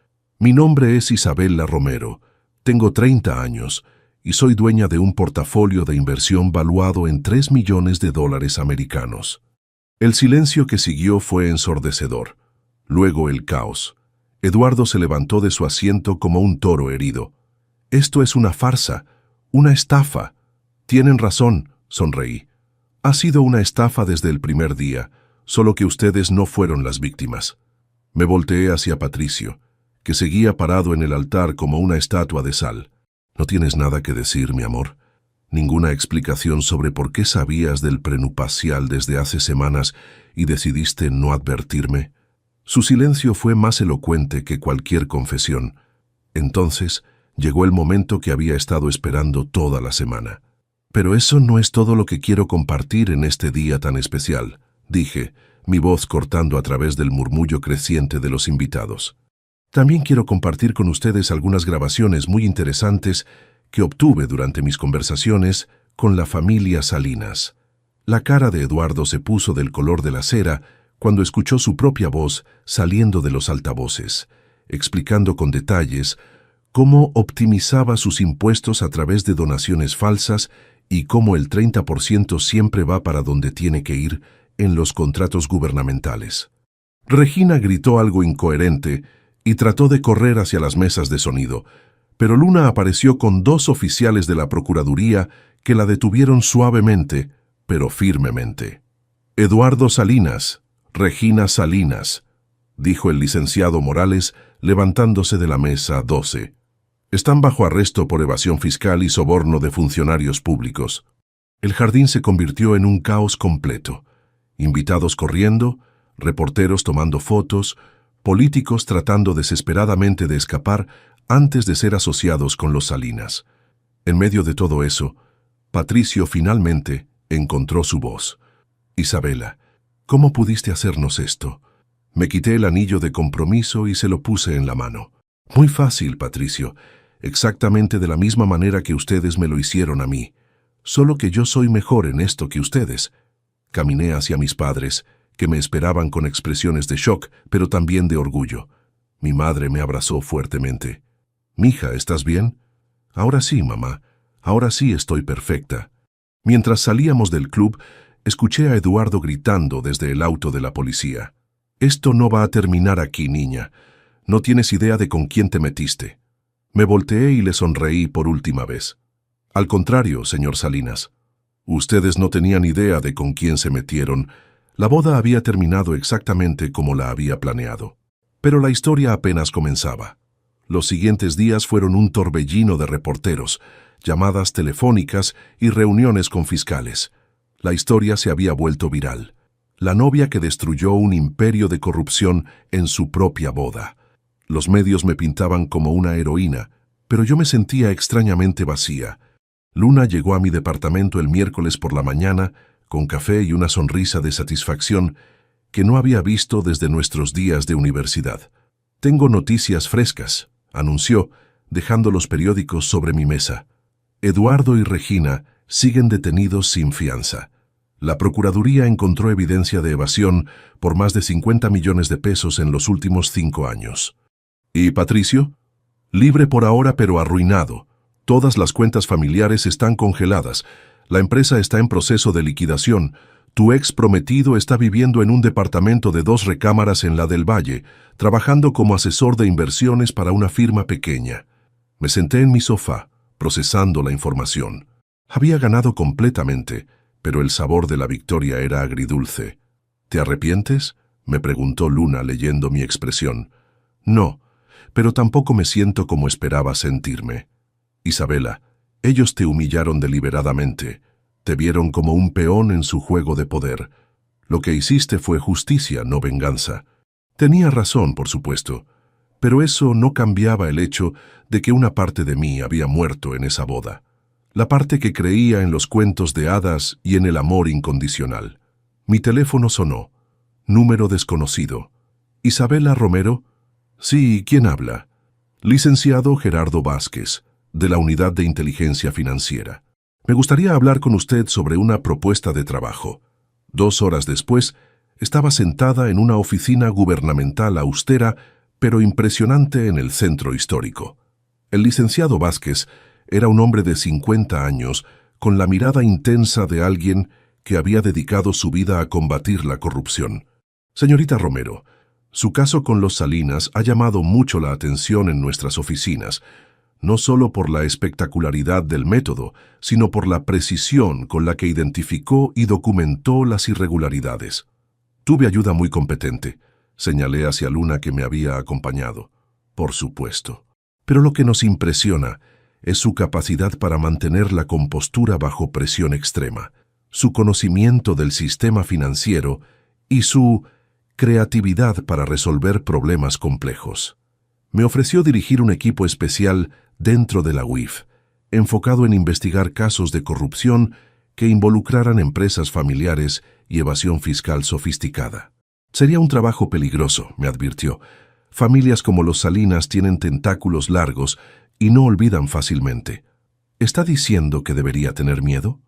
Mi nombre es Isabela Romero, tengo 30 años y soy dueña de un portafolio de inversión valuado en $3 millones americanos. El silencio que siguió fue ensordecedor. Luego el caos. Eduardo se levantó de su asiento como un toro herido. «Esto es una farsa. Una estafa». «Tienen razón», sonreí. «Ha sido una estafa desde el primer día, solo que ustedes no fueron las víctimas». Me volteé hacia Patricio, que seguía parado en el altar como una estatua de sal. «¿No tienes nada que decir, mi amor? ¿Ninguna explicación sobre por qué sabías del prenupcial desde hace semanas y decidiste no advertirme?» Su silencio fue más elocuente que cualquier confesión. Entonces llegó el momento que había estado esperando toda la semana. «Pero eso no es todo lo que quiero compartir en este día tan especial», dije, mi voz cortando a través del murmullo creciente de los invitados. «También quiero compartir con ustedes algunas grabaciones muy interesantes que obtuve durante mis conversaciones con la familia Salinas». La cara de Eduardo se puso del color de la cera cuando escuchó su propia voz saliendo de los altavoces, explicando con detalles cómo optimizaba sus impuestos a través de donaciones falsas y cómo el 30% siempre va para donde tiene que ir en los contratos gubernamentales. Regina gritó algo incoherente y trató de correr hacia las mesas de sonido, pero Luna apareció con 2 oficiales de la Procuraduría que la detuvieron suavemente, pero firmemente. «Eduardo Salinas, Regina Salinas», dijo el licenciado Morales, levantándose de la mesa 12. «Están bajo arresto por evasión fiscal y soborno de funcionarios públicos». El jardín se convirtió en un caos completo. Invitados corriendo, reporteros tomando fotos, políticos tratando desesperadamente de escapar antes de ser asociados con los Salinas. En medio de todo eso, Patricio finalmente encontró su voz. «Isabela, ¿cómo pudiste hacernos esto?» Me quité el anillo de compromiso y se lo puse en la mano. «Muy fácil, Patricio, exactamente de la misma manera que ustedes me lo hicieron a mí. Solo que yo soy mejor en esto que ustedes». Caminé hacia mis padres, que me esperaban con expresiones de shock, pero también de orgullo. Mi madre me abrazó fuertemente. «Mija, ¿estás bien?» «Ahora sí, mamá. Ahora sí estoy perfecta». Mientras salíamos del club, escuché a Eduardo gritando desde el auto de la policía. «Esto no va a terminar aquí, niña. No tienes idea de con quién te metiste». Me volteé y le sonreí por última vez. «Al contrario, señor Salinas. Ustedes no tenían idea de con quién se metieron. La boda había terminado exactamente como la había planeado. Pero la historia apenas comenzaba. Los siguientes días fueron un torbellino de reporteros, llamadas telefónicas y reuniones con fiscales. La historia se había vuelto viral. La novia que destruyó un imperio de corrupción en su propia boda. Los medios me pintaban como una heroína, pero yo me sentía extrañamente vacía. Luna llegó a mi departamento el miércoles por la mañana con café y una sonrisa de satisfacción que no había visto desde nuestros días de universidad. «Tengo noticias frescas», anunció, dejando los periódicos sobre mi mesa. «Eduardo y Regina siguen detenidos sin fianza. La Procuraduría encontró evidencia de evasión por más de 50 millones de pesos en los últimos 5 años. ¿Y Patricio? Libre por ahora, pero arruinado. Todas las cuentas familiares están congeladas. La empresa está en proceso de liquidación. Tu ex prometido está viviendo en un departamento de 2 recámaras en la del Valle, trabajando como asesor de inversiones para una firma pequeña. Me senté en mi sofá, procesando la información. Había ganado completamente, pero el sabor de la victoria era agridulce. ¿Te arrepientes?, me preguntó Luna leyendo mi expresión. No, pero tampoco me siento como esperaba sentirme. Isabela, ellos te humillaron deliberadamente. Te vieron como un peón en su juego de poder. Lo que hiciste fue justicia, no venganza. Tenía razón, por supuesto, pero eso no cambiaba el hecho de que una parte de mí había muerto en esa boda. La parte que creía en los cuentos de hadas y en el amor incondicional. Mi teléfono sonó. Número desconocido. ¿Isabela Romero? Sí, ¿quién habla? Licenciado Gerardo Vázquez, de la Unidad de Inteligencia Financiera. Me gustaría hablar con usted sobre una propuesta de trabajo. 2 horas después, estaba sentada en una oficina gubernamental austera, pero impresionante en el centro histórico. El licenciado Vázquez era un hombre de 50 años, con la mirada intensa de alguien que había dedicado su vida a combatir la corrupción. Señorita Romero, su caso con los Salinas ha llamado mucho la atención en nuestras oficinas, no solo por la espectacularidad del método, sino por la precisión con la que identificó y documentó las irregularidades. Tuve ayuda muy competente, señalé hacia Luna que me había acompañado. Por supuesto. Pero lo que nos impresiona es su capacidad para mantener la compostura bajo presión extrema, su conocimiento del sistema financiero y su creatividad para resolver problemas complejos. Me ofreció dirigir un equipo especial dentro de la UIF, enfocado en investigar casos de corrupción que involucraran empresas familiares y evasión fiscal sofisticada. Sería un trabajo peligroso, me advirtió. Familias como los Salinas tienen tentáculos largos y no olvidan fácilmente. ¿Está diciendo que debería tener miedo?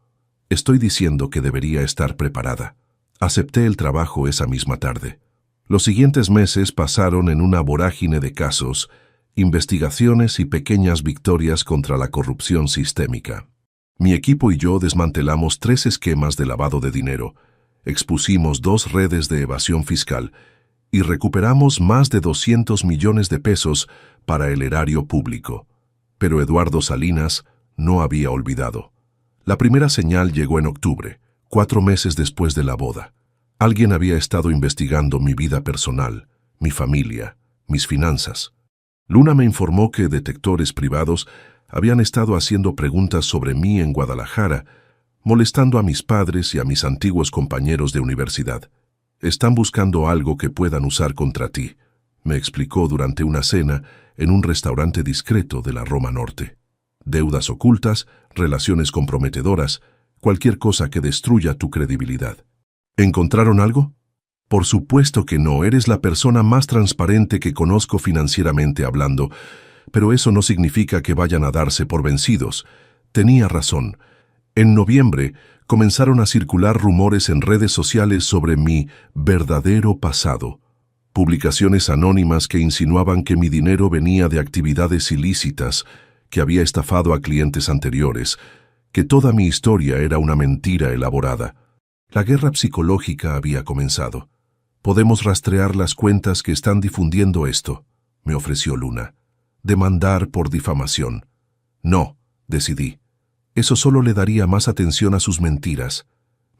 Estoy diciendo que debería estar preparada. Acepté el trabajo esa misma tarde. Los siguientes meses pasaron en una vorágine de casos, investigaciones y pequeñas victorias contra la corrupción sistémica. Mi equipo y yo desmantelamos 3 esquemas de lavado de dinero, expusimos 2 redes de evasión fiscal y recuperamos más de 200 millones de pesos para el erario público. Pero Eduardo Salinas no había olvidado. La primera señal llegó en octubre, 4 meses después de la boda. Alguien había estado investigando mi vida personal, mi familia, mis finanzas. Luna me informó que detectores privados habían estado haciendo preguntas sobre mí en Guadalajara, molestando a mis padres y a mis antiguos compañeros de universidad. Están buscando algo que puedan usar contra ti, me explicó durante una cena en un restaurante discreto de la Roma Norte. Deudas ocultas, relaciones comprometedoras, cualquier cosa que destruya tu credibilidad. ¿Encontraron algo? Por supuesto que no, eres la persona más transparente que conozco financieramente hablando, pero eso no significa que vayan a darse por vencidos. Tenía razón. En noviembre comenzaron a circular rumores en redes sociales sobre mi verdadero pasado. Publicaciones anónimas que insinuaban que mi dinero venía de actividades ilícitas, que había estafado a clientes anteriores, que toda mi historia era una mentira elaborada. La guerra psicológica había comenzado. Podemos rastrear las cuentas que están difundiendo esto, me ofreció Luna. Demandar por difamación. No, decidí. Eso solo le daría más atención a sus mentiras.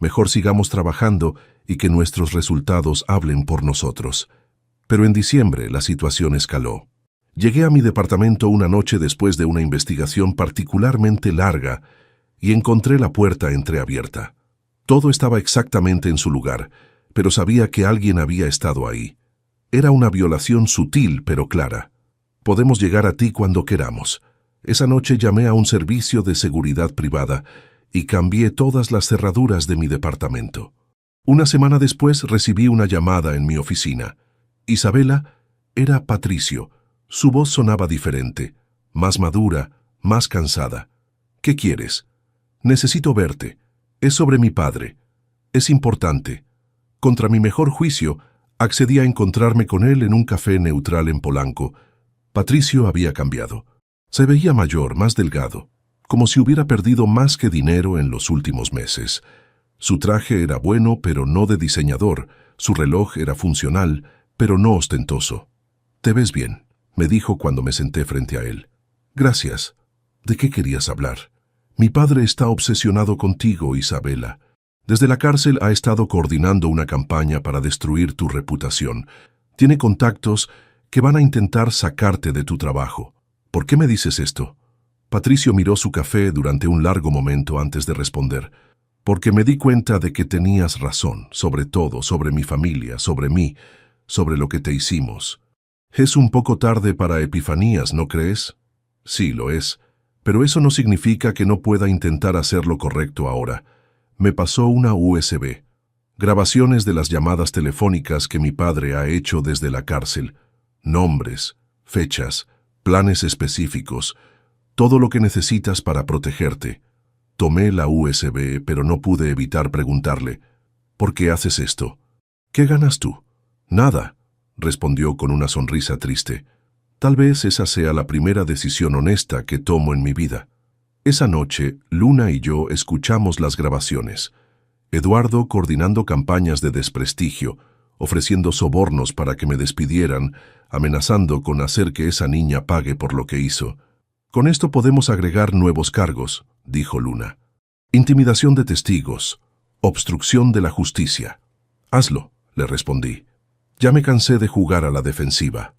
Mejor sigamos trabajando y que nuestros resultados hablen por nosotros. Pero en diciembre la situación escaló. Llegué a mi departamento una noche después de una investigación particularmente larga y encontré la puerta entreabierta. Todo estaba exactamente en su lugar, pero sabía que alguien había estado ahí. Era una violación sutil pero clara. Podemos llegar a ti cuando queramos. Esa noche llamé a un servicio de seguridad privada y cambié todas las cerraduras de mi departamento. Una semana después recibí una llamada en mi oficina. Isabela era Patricio. Su voz sonaba diferente, más madura, más cansada. ¿Qué quieres? Necesito verte. Es sobre mi padre. Es importante. Contra mi mejor juicio, accedí a encontrarme con él en un café neutral en Polanco. Patricio había cambiado. Se veía mayor, más delgado, como si hubiera perdido más que dinero en los últimos meses. Su traje era bueno, pero no de diseñador. Su reloj era funcional, pero no ostentoso. «Te ves bien», me dijo cuando me senté frente a él. «Gracias. ¿De qué querías hablar?» «Mi padre está obsesionado contigo, Isabela. Desde la cárcel ha estado coordinando una campaña para destruir tu reputación. Tiene contactos que van a intentar sacarte de tu trabajo. ¿Por qué me dices esto?» Patricio miró su café durante un largo momento antes de responder. «Porque me di cuenta de que tenías razón, sobre todo, sobre mi familia, sobre mí, sobre lo que te hicimos. Es un poco tarde para epifanías, ¿no crees?» «Sí, lo es. Pero eso no significa que no pueda intentar hacer lo correcto ahora». Me pasó una USB. Grabaciones de las llamadas telefónicas que mi padre ha hecho desde la cárcel. Nombres, fechas, planes específicos. Todo lo que necesitas para protegerte. Tomé la USB, pero no pude evitar preguntarle, «¿Por qué haces esto?» «¿Qué ganas tú?» «Nada», respondió con una sonrisa triste. «Tal vez esa sea la primera decisión honesta que tomo en mi vida». Esa noche, Luna y yo escuchamos las grabaciones. Eduardo coordinando campañas de desprestigio, ofreciendo sobornos para que me despidieran, amenazando con hacer que esa niña pague por lo que hizo. «Con esto podemos agregar nuevos cargos», dijo Luna. «Intimidación de testigos, obstrucción de la justicia». «Hazlo», le respondí. Ya me cansé de jugar a la defensiva.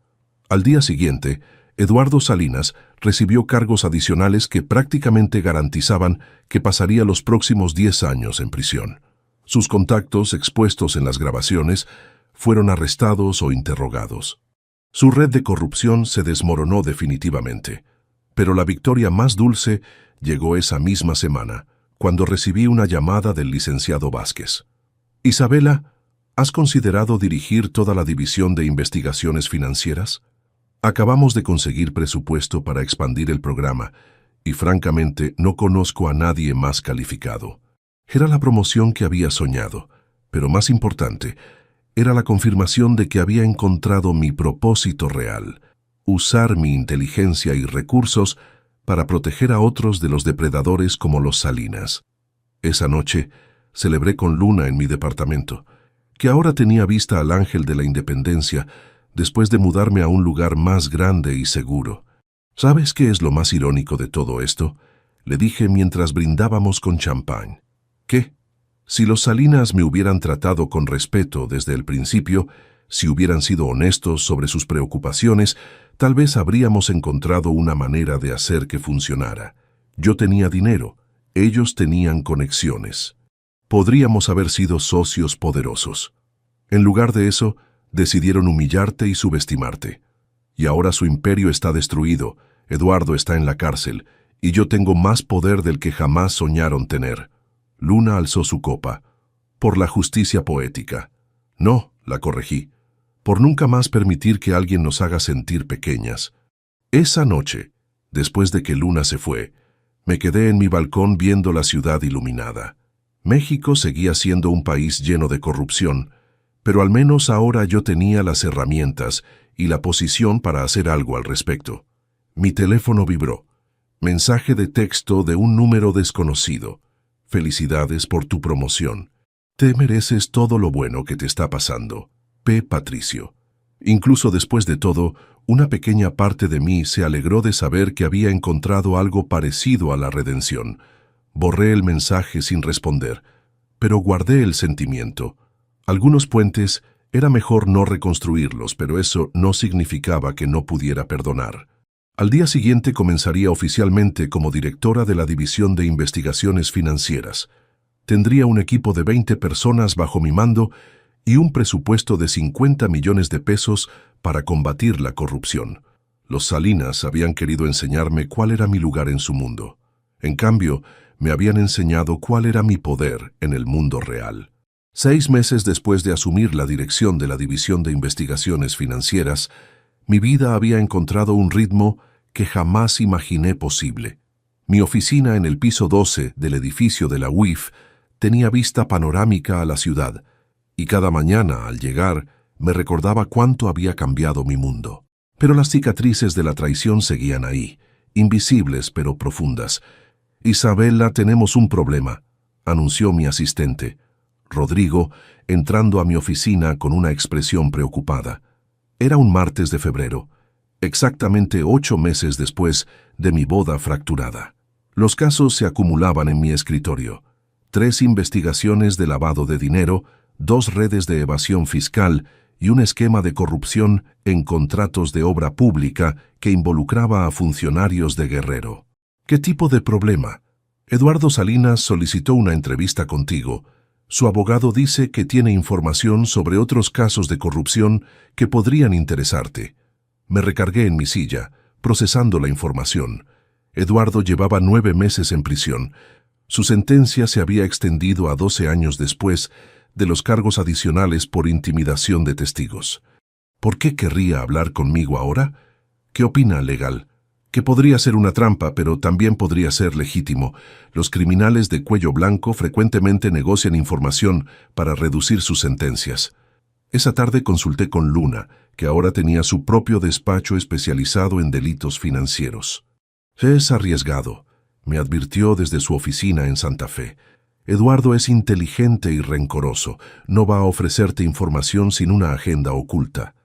Al día siguiente, Eduardo Salinas recibió cargos adicionales que prácticamente garantizaban que pasaría los próximos 10 años en prisión. Sus contactos expuestos en las grabaciones fueron arrestados o interrogados. Su red de corrupción se desmoronó definitivamente. Pero la victoria más dulce llegó esa misma semana, cuando recibí una llamada del licenciado Vázquez. «Isabela, ¿has considerado dirigir toda la división de investigaciones financieras? Acabamos de conseguir presupuesto para expandir el programa y francamente no conozco a nadie más calificado». Era la promoción que había soñado, pero más importante, era la confirmación de que había encontrado mi propósito real: usar mi inteligencia y recursos para proteger a otros de los depredadores como los Salinas. Esa noche celebré con Luna en mi departamento, que ahora tenía vista al Ángel de la Independencia después de mudarme a un lugar más grande y seguro. «¿Sabes qué es lo más irónico de todo esto?», le dije mientras brindábamos con champán. «¿Qué? Si los Salinas me hubieran tratado con respeto desde el principio, si hubieran sido honestos sobre sus preocupaciones, tal vez habríamos encontrado una manera de hacer que funcionara. Yo tenía dinero, ellos tenían conexiones. Podríamos haber sido socios poderosos. En lugar de eso, decidieron humillarte y subestimarte. Y ahora su imperio está destruido, Eduardo está en la cárcel, y yo tengo más poder del que jamás soñaron tener». Luna alzó su copa. «Por la justicia poética». «No», la corregí. «Por nunca más permitir que alguien nos haga sentir pequeñas». Esa noche, después de que Luna se fue, me quedé en mi balcón viendo la ciudad iluminada. México seguía siendo un país lleno de corrupción, pero al menos ahora yo tenía las herramientas y la posición para hacer algo al respecto. Mi teléfono vibró. Mensaje de texto de un número desconocido. «Felicidades por tu promoción. Te mereces todo lo bueno que te está pasando. P. Patricio». Incluso después de todo, una pequeña parte de mí se alegró de saber que había encontrado algo parecido a la redención. Borré el mensaje sin responder, pero guardé el sentimiento. Algunos puentes era mejor no reconstruirlos, pero eso no significaba que no pudiera perdonar. Al día siguiente comenzaría oficialmente como directora de la División de Investigaciones Financieras. Tendría un equipo de 20 personas bajo mi mando y un presupuesto de 50 millones de pesos para combatir la corrupción. Los Salinas habían querido enseñarme cuál era mi lugar en su mundo. En cambio, me habían enseñado cuál era mi poder en el mundo real. 6 meses después de asumir la dirección de la División de Investigaciones Financieras, mi vida había encontrado un ritmo que jamás imaginé posible. Mi oficina en el piso 12 del edificio de la UIF tenía vista panorámica a la ciudad, y cada mañana, al llegar, me recordaba cuánto había cambiado mi mundo. Pero las cicatrices de la traición seguían ahí, invisibles pero profundas. «Isabela, tenemos un problema», anunció mi asistente, Rodrigo, entrando a mi oficina con una expresión preocupada. Era un martes de febrero, exactamente 8 meses después de mi boda fracturada. Los casos se acumulaban en mi escritorio. 3 investigaciones de lavado de dinero, 2 redes de evasión fiscal y un esquema de corrupción en contratos de obra pública que involucraba a funcionarios de Guerrero. ¿Qué tipo de problema? Eduardo Salinas solicitó una entrevista contigo. Su abogado dice que tiene información sobre otros casos de corrupción que podrían interesarte. Me recargué en mi silla, procesando la información. Eduardo llevaba 9 meses en prisión. Su sentencia se había extendido a 12 años después de los cargos adicionales por intimidación de testigos. ¿Por qué querría hablar conmigo ahora? ¿Qué opina, legal? Que podría ser una trampa, pero también podría ser legítimo. Los criminales de cuello blanco frecuentemente negocian información para reducir sus sentencias. Esa tarde consulté con Luna, que ahora tenía su propio despacho especializado en delitos financieros. «Es arriesgado», me advirtió desde su oficina en Santa Fe. «Eduardo es inteligente y rencoroso. No va a ofrecerte información sin una agenda oculta.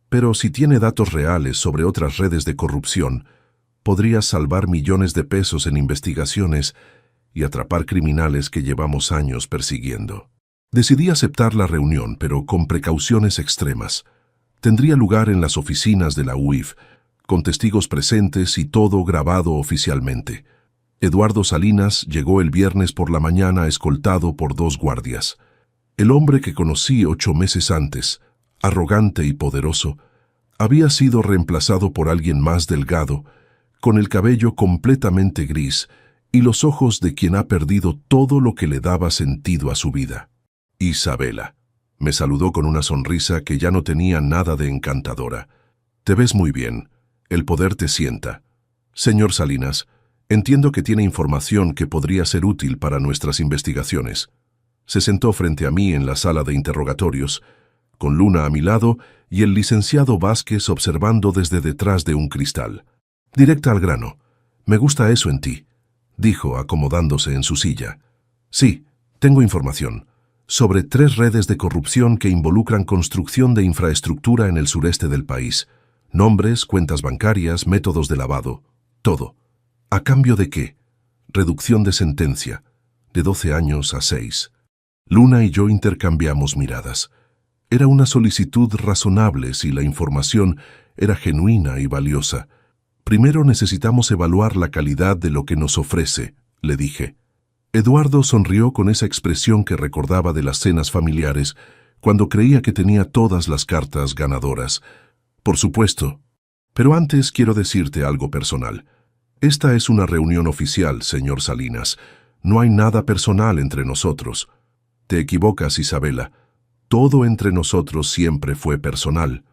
Pero si tiene datos reales sobre otras redes de corrupción, podría salvar millones de pesos en investigaciones y atrapar criminales que llevamos años persiguiendo». Decidí aceptar la reunión, pero con precauciones extremas. Tendría lugar en las oficinas de la UIF, con testigos presentes y todo grabado oficialmente. Eduardo Salinas llegó el viernes por la mañana escoltado por 2 guardias. El hombre que conocí 8 meses antes, arrogante y poderoso, había sido reemplazado por alguien más delgado, con el cabello completamente gris y los ojos de quien ha perdido todo lo que le daba sentido a su vida. «Isabela», me saludó con una sonrisa que ya no tenía nada de encantadora. «Te ves muy bien. El poder te sienta. Señor Salinas, entiendo que tiene información que podría ser útil para nuestras investigaciones». Se sentó frente a mí en la sala de interrogatorios, con Luna a mi lado y el licenciado Vázquez observando desde detrás de un cristal. «Directa al grano. Me gusta eso en ti», dijo acomodándose en su silla. «Sí, tengo información sobre 3 redes de corrupción que involucran construcción de infraestructura en el sureste del país. Nombres, cuentas bancarias, métodos de lavado, todo. ¿A cambio de qué? Reducción de sentencia, de 12 años a 6. Luna y yo intercambiamos miradas. Era una solicitud razonable si la información era genuina y valiosa. «Primero necesitamos evaluar la calidad de lo que nos ofrece», le dije. Eduardo sonrió con esa expresión que recordaba de las cenas familiares, cuando creía que tenía todas las cartas ganadoras. «Por supuesto. Pero antes quiero decirte algo personal. Esta es una reunión oficial, señor Salinas. No hay nada personal entre nosotros». «Te equivocas, Isabela. Todo entre nosotros siempre fue personal».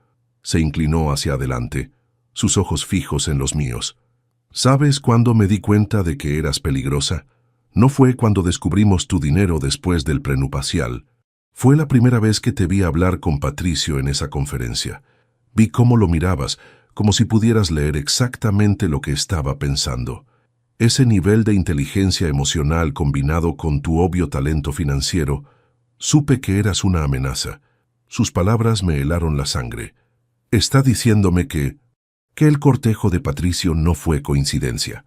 Se inclinó hacia adelante, sus ojos fijos en los míos. «¿Sabes cuándo me di cuenta de que eras peligrosa? No fue cuando descubrimos tu dinero después del prenupcial. Fue la primera vez que te vi hablar con Patricio en esa conferencia. Vi cómo lo mirabas, como si pudieras leer exactamente lo que estaba pensando. Ese nivel de inteligencia emocional combinado con tu obvio talento financiero, supe que eras una amenaza». Sus palabras me helaron la sangre. «Está diciéndome que el cortejo de Patricio no fue coincidencia,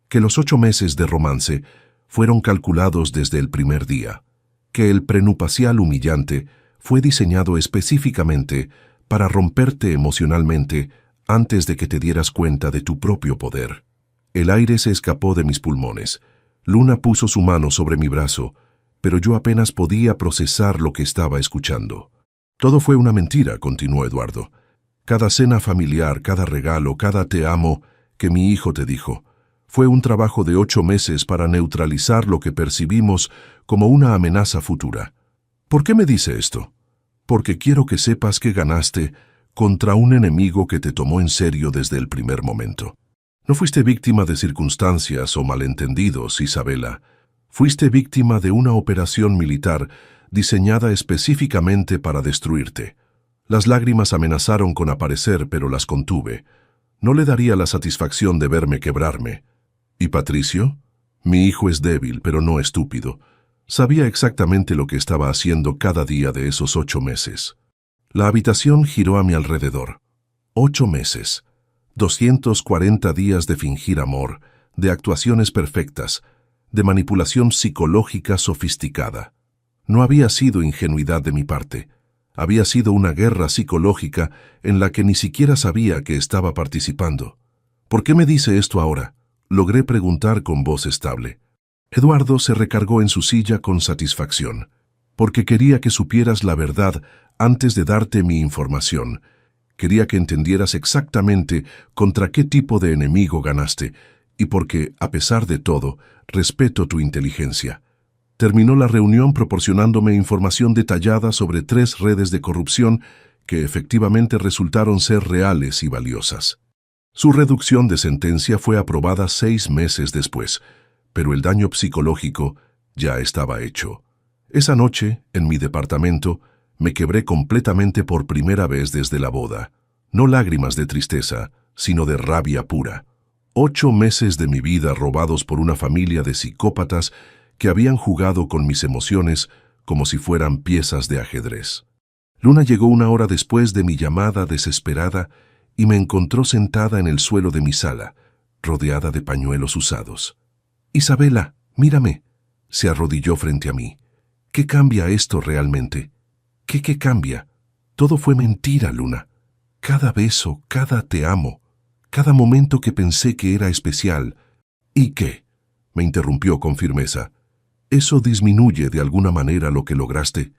que los 8 meses de romance fueron calculados desde el primer día, que el prenupcial humillante fue diseñado específicamente para romperte emocionalmente antes de que te dieras cuenta de tu propio poder». El aire se escapó de mis pulmones. Luna puso su mano sobre mi brazo, pero yo apenas podía procesar lo que estaba escuchando. «Todo fue una mentira», continuó Eduardo. «Cada cena familiar, cada regalo, cada te amo que mi hijo te dijo, fue un trabajo de 8 meses para neutralizar lo que percibimos como una amenaza futura. ¿Por qué me dice esto? Porque quiero que sepas que ganaste contra un enemigo que te tomó en serio desde el primer momento. No fuiste víctima de circunstancias o malentendidos, Isabela. Fuiste víctima de una operación militar diseñada específicamente para destruirte. Las lágrimas amenazaron con aparecer, pero las contuve. No le daría la satisfacción de verme quebrarme. ¿Y Patricio? Mi hijo es débil, pero no estúpido. Sabía exactamente lo que estaba haciendo cada día de esos 8 meses. La habitación giró a mi alrededor. 8 meses. 240 días de fingir amor, de actuaciones perfectas, de manipulación psicológica sofisticada. No había sido ingenuidad de mi parte. Había sido una guerra psicológica en la que ni siquiera sabía que estaba participando. ¿Por qué me dice esto ahora? Logré preguntar con voz estable. Eduardo se recargó en su silla con satisfacción. Porque quería que supieras la verdad antes de darte mi información. Quería que entendieras exactamente contra qué tipo de enemigo ganaste, y porque, a pesar de todo, respeto tu inteligencia. Terminó la reunión proporcionándome información detallada sobre 3 redes de corrupción que efectivamente resultaron ser reales y valiosas. Su reducción de sentencia fue aprobada 6 meses después, pero el daño psicológico ya estaba hecho. Esa noche, en mi departamento, me quebré completamente por primera vez desde la boda. No lágrimas de tristeza, sino de rabia pura. 8 meses de mi vida robados por una familia de psicópatas que habían jugado con mis emociones como si fueran piezas de ajedrez. Luna llegó 1 hora después de mi llamada desesperada y me encontró sentada en el suelo de mi sala, rodeada de pañuelos usados. «Isabela, mírame», se arrodilló frente a mí. «¿Qué cambia esto realmente? ¿Qué cambia? Todo fue mentira, Luna. Cada beso, cada te amo, cada momento que pensé que era especial». «¿Y qué?», me interrumpió con firmeza. «¿Eso disminuye de alguna manera lo que lograste?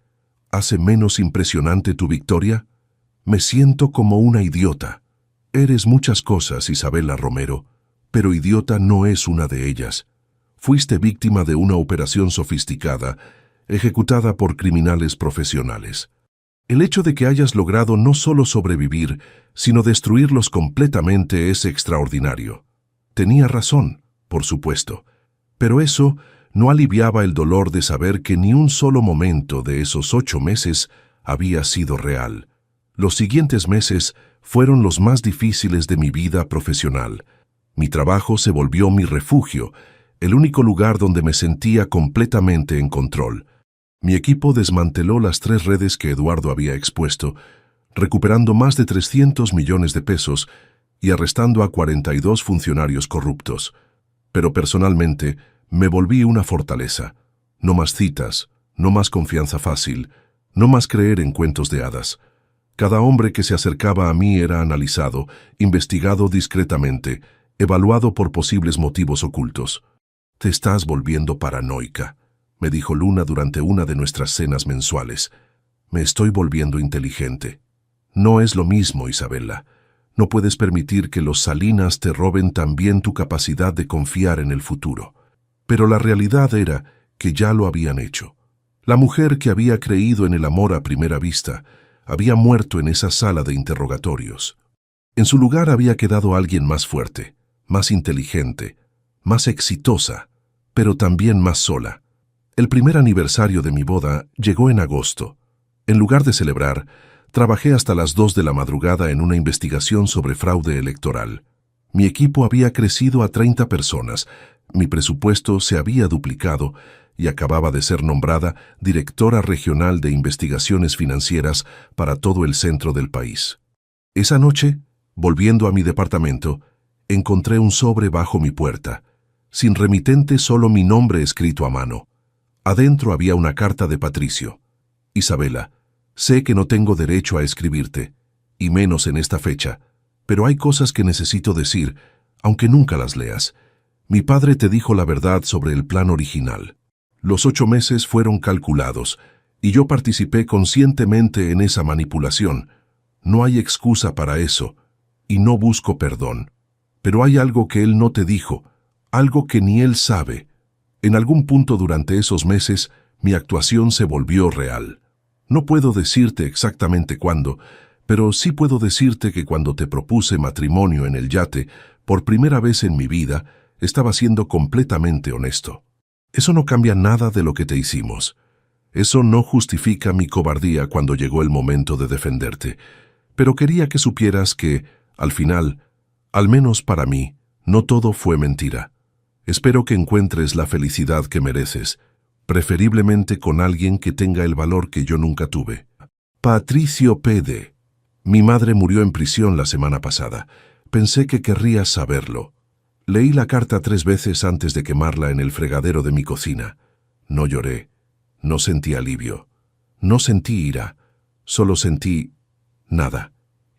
¿Hace menos impresionante tu victoria? Me siento como una idiota. Eres muchas cosas, Isabela Romero, pero idiota no es una de ellas. Fuiste víctima de una operación sofisticada, ejecutada por criminales profesionales. El hecho de que hayas logrado no solo sobrevivir, sino destruirlos completamente es extraordinario. Tenía razón, por supuesto, pero eso no aliviaba el dolor de saber que ni un solo momento de esos 8 meses había sido real. Los siguientes meses fueron los más difíciles de mi vida profesional. Mi trabajo se volvió mi refugio, el único lugar donde me sentía completamente en control. Mi equipo desmanteló las 3 redes que Eduardo había expuesto, recuperando más de 300 millones de pesos y arrestando a 42 funcionarios corruptos. Pero personalmente me volví una fortaleza. No más citas, no más confianza fácil, no más creer en cuentos de hadas. Cada hombre que se acercaba a mí era analizado, investigado discretamente, evaluado por posibles motivos ocultos. «Te estás volviendo paranoica», me dijo Luna durante una de nuestras cenas mensuales. «Me estoy volviendo inteligente». «No es lo mismo, Isabela. No puedes permitir que los Salinas te roben también tu capacidad de confiar en el futuro». Pero la realidad era que ya lo habían hecho. La mujer que había creído en el amor a primera vista había muerto en esa sala de interrogatorios. En su lugar había quedado alguien más fuerte, más inteligente, más exitosa, pero también más sola. El primer aniversario de mi boda llegó en agosto. En lugar de celebrar, trabajé hasta las 2 de la madrugada en una investigación sobre fraude electoral. Mi equipo había crecido a 30 personas, mi presupuesto se había duplicado y acababa de ser nombrada directora regional de investigaciones financieras para todo el centro del país. Esa noche, volviendo a mi departamento, encontré un sobre bajo mi puerta. Sin remitente, solo mi nombre escrito a mano. Adentro había una carta de Patricio. «Isabela, sé que no tengo derecho a escribirte, y menos en esta fecha, pero hay cosas que necesito decir, aunque nunca las leas. Mi padre te dijo la verdad sobre el plan original. Los 8 meses fueron calculados, y yo participé conscientemente en esa manipulación. No hay excusa para eso, y no busco perdón. Pero hay algo que él no te dijo, algo que ni él sabe. En algún punto durante esos meses, mi actuación se volvió real. No puedo decirte exactamente cuándo, pero sí puedo decirte que cuando te propuse matrimonio en el yate, por primera vez en mi vida, estaba siendo completamente honesto. Eso no cambia nada de lo que te hicimos. Eso no justifica mi cobardía cuando llegó el momento de defenderte. Pero quería que supieras que, al final, al menos para mí, no todo fue mentira. Espero que encuentres la felicidad que mereces, preferiblemente con alguien que tenga el valor que yo nunca tuve. Patricio Pede. Mi madre murió en prisión la semana pasada. Pensé que querrías saberlo. Leí la carta 3 veces antes de quemarla en el fregadero de mi cocina. No lloré. No sentí alivio. No sentí ira. Solo sentí nada.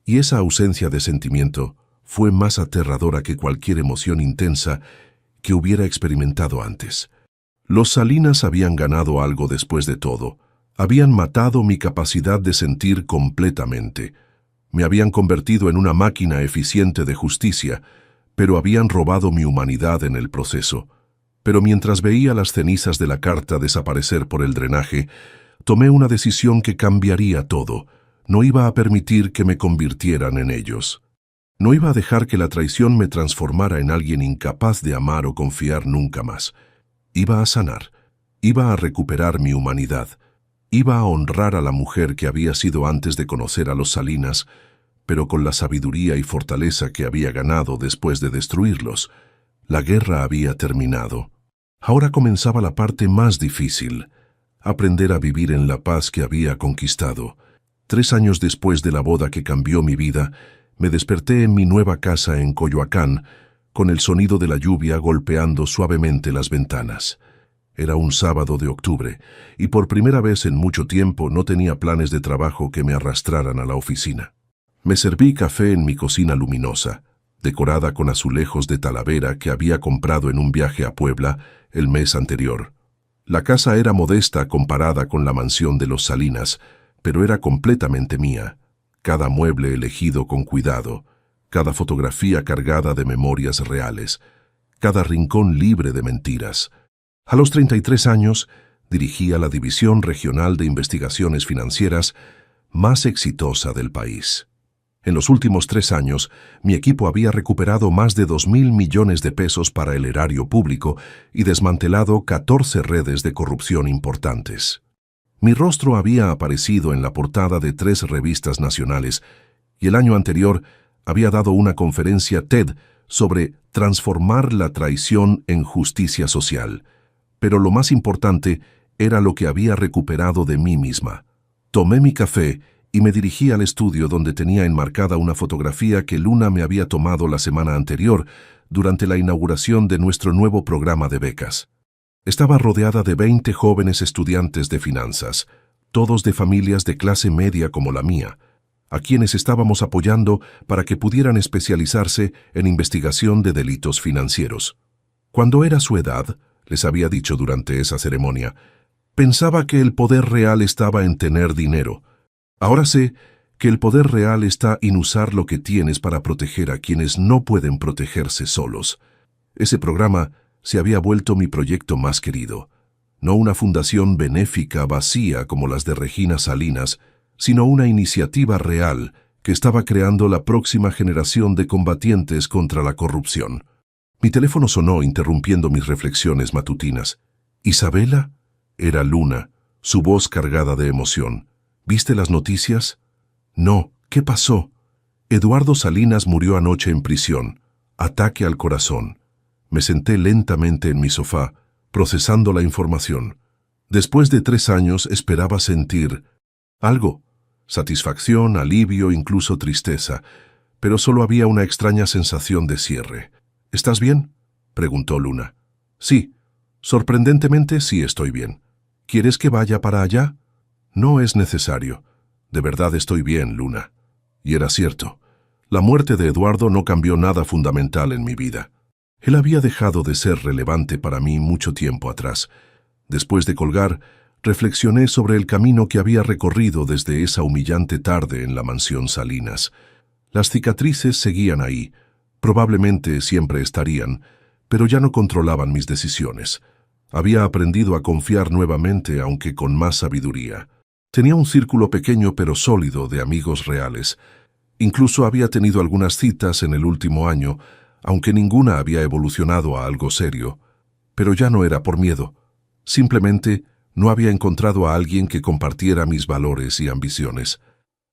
Y esa ausencia de sentimiento fue más aterradora que cualquier emoción intensa que hubiera experimentado antes. Los Salinas habían ganado algo después de todo. Habían matado mi capacidad de sentir completamente. Me habían convertido en una máquina eficiente de justicia, pero habían robado mi humanidad en el proceso. Pero mientras veía las cenizas de la carta desaparecer por el drenaje, tomé una decisión que cambiaría todo. No iba a permitir que me convirtieran en ellos. No iba a dejar que la traición me transformara en alguien incapaz de amar o confiar nunca más. Iba a sanar. Iba a recuperar mi humanidad. Iba a honrar a la mujer que había sido antes de conocer a los Salinas, pero con la sabiduría y fortaleza que había ganado después de destruirlos. La guerra había terminado. Ahora comenzaba la parte más difícil, aprender a vivir en la paz que había conquistado. 3 años después de la boda que cambió mi vida, me desperté en mi nueva casa en Coyoacán, con el sonido de la lluvia golpeando suavemente las ventanas. Era un sábado de octubre, y por primera vez en mucho tiempo no tenía planes de trabajo que me arrastraran a la oficina. Me serví café en mi cocina luminosa, decorada con azulejos de Talavera que había comprado en un viaje a Puebla el mes anterior. La casa era modesta comparada con la mansión de los Salinas, pero era completamente mía. Cada mueble elegido con cuidado, cada fotografía cargada de memorias reales, cada rincón libre de mentiras. A los 33 años, dirigía la División Regional de Investigaciones Financieras más exitosa del país. En los últimos 3 años, mi equipo había recuperado más de 2.000 millones de pesos para el erario público y desmantelado 14 redes de corrupción importantes. Mi rostro había aparecido en la portada de 3 revistas nacionales y el año anterior había dado una conferencia TED sobre transformar la traición en justicia social. Pero lo más importante era lo que había recuperado de mí misma. Tomé mi café y me dirigí al estudio donde tenía enmarcada una fotografía que Luna me había tomado la semana anterior durante la inauguración de nuestro nuevo programa de becas. Estaba rodeada de 20 jóvenes estudiantes de finanzas, todos de familias de clase media como la mía, a quienes estábamos apoyando para que pudieran especializarse en investigación de delitos financieros. Cuando era su edad, les había dicho durante esa ceremonia, pensaba que el poder real estaba en tener dinero. Ahora sé que el poder real está en usar lo que tienes para proteger a quienes no pueden protegerse solos. Ese programa se había vuelto mi proyecto más querido. No una fundación benéfica vacía como las de Regina Salinas, sino una iniciativa real que estaba creando la próxima generación de combatientes contra la corrupción. Mi teléfono sonó interrumpiendo mis reflexiones matutinas. ¿Isabela? Era Luna, su voz cargada de emoción. ¿Viste las noticias? No, ¿qué pasó? Eduardo Salinas murió anoche en prisión. Ataque al corazón. Me senté lentamente en mi sofá, procesando la información. Después de 3 años esperaba sentir algo. Satisfacción, alivio, incluso tristeza. Pero solo había una extraña sensación de cierre. ¿Estás bien?, preguntó Luna. Sí, sorprendentemente sí estoy bien. ¿Quieres que vaya para allá? No es necesario. De verdad estoy bien, Luna. Y era cierto. La muerte de Eduardo no cambió nada fundamental en mi vida. Él había dejado de ser relevante para mí mucho tiempo atrás. Después de colgar, reflexioné sobre el camino que había recorrido desde esa humillante tarde en la mansión Salinas. Las cicatrices seguían ahí. Probablemente siempre estarían, pero ya no controlaban mis decisiones. Había aprendido a confiar nuevamente, aunque con más sabiduría. Tenía un círculo pequeño pero sólido de amigos reales. Incluso había tenido algunas citas en el último año, aunque ninguna había evolucionado a algo serio. Pero ya no era por miedo, Simplemente no había encontrado a alguien que compartiera mis valores y ambiciones.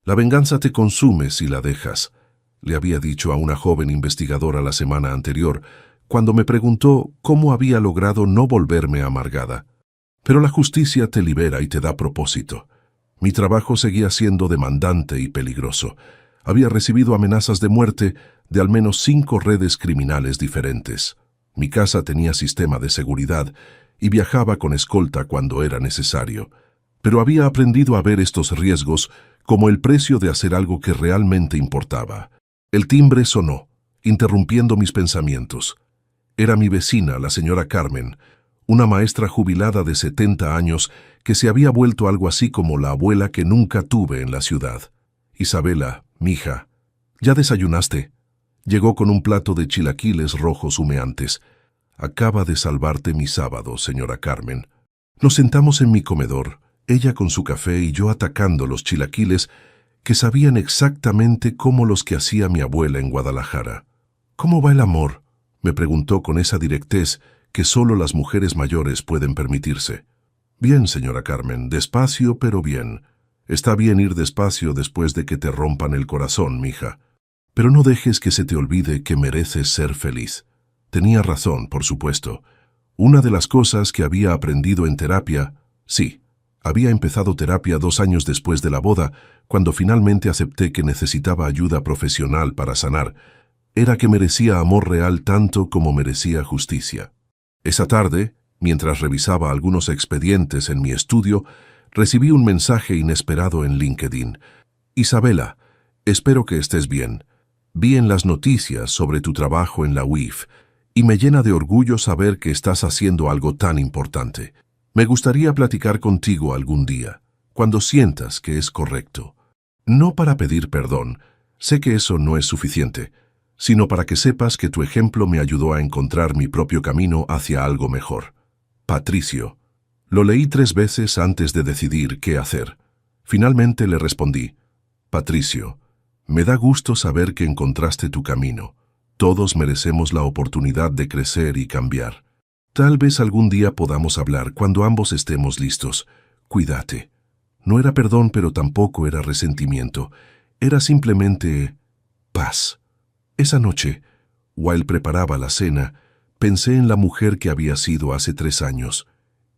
La venganza te consume si la dejas, le había dicho a una joven investigadora la semana anterior, cuando me preguntó cómo había logrado no volverme amargada. Pero la justicia te libera y te da propósito. Mi trabajo seguía siendo demandante y peligroso. Había recibido amenazas de muerte de al menos 5 redes criminales diferentes. Mi casa tenía sistema de seguridad y viajaba con escolta cuando era necesario. Pero había aprendido a ver estos riesgos como el precio de hacer algo que realmente importaba. El timbre sonó, interrumpiendo mis pensamientos. Era mi vecina, la señora Carmen, una maestra jubilada de 70 años que se había vuelto algo así como la abuela que nunca tuve en la ciudad. Isabela, mija, ¿ya desayunaste? Llegó con un plato de chilaquiles rojos humeantes. Acaba de salvarte mi sábado, señora Carmen. Nos sentamos en mi comedor, ella con su café y yo atacando los chilaquiles que sabían exactamente como los que hacía mi abuela en Guadalajara. ¿Cómo va el amor?, me preguntó con esa directez que solo las mujeres mayores pueden permitirse. Bien, señora Carmen, despacio pero bien. Está bien ir despacio después de que te rompan el corazón, mija. Pero no dejes que se te olvide que mereces ser feliz. Tenía razón, por supuesto. Una de las cosas que había aprendido en terapia, sí, había empezado terapia 2 años después de la boda, cuando finalmente acepté que necesitaba ayuda profesional para sanar, era que merecía amor real tanto como merecía justicia. Esa tarde, mientras revisaba algunos expedientes en mi estudio, recibí un mensaje inesperado en LinkedIn. Isabela, espero que estés bien. Vi en las noticias sobre tu trabajo en la UIF y me llena de orgullo saber que estás haciendo algo tan importante. Me gustaría platicar contigo algún día, cuando sientas que es correcto. No para pedir perdón, sé que eso no es suficiente, sino para que sepas que tu ejemplo me ayudó a encontrar mi propio camino hacia algo mejor. Patricio. Lo leí 3 veces antes de decidir qué hacer. Finalmente le respondí: Patricio, me da gusto saber que encontraste tu camino. Todos merecemos la oportunidad de crecer y cambiar. Tal vez algún día podamos hablar cuando ambos estemos listos. Cuídate. No era perdón, pero tampoco era resentimiento. Era simplemente paz. Esa noche, while preparaba la cena, pensé en la mujer que había sido hace 3 años.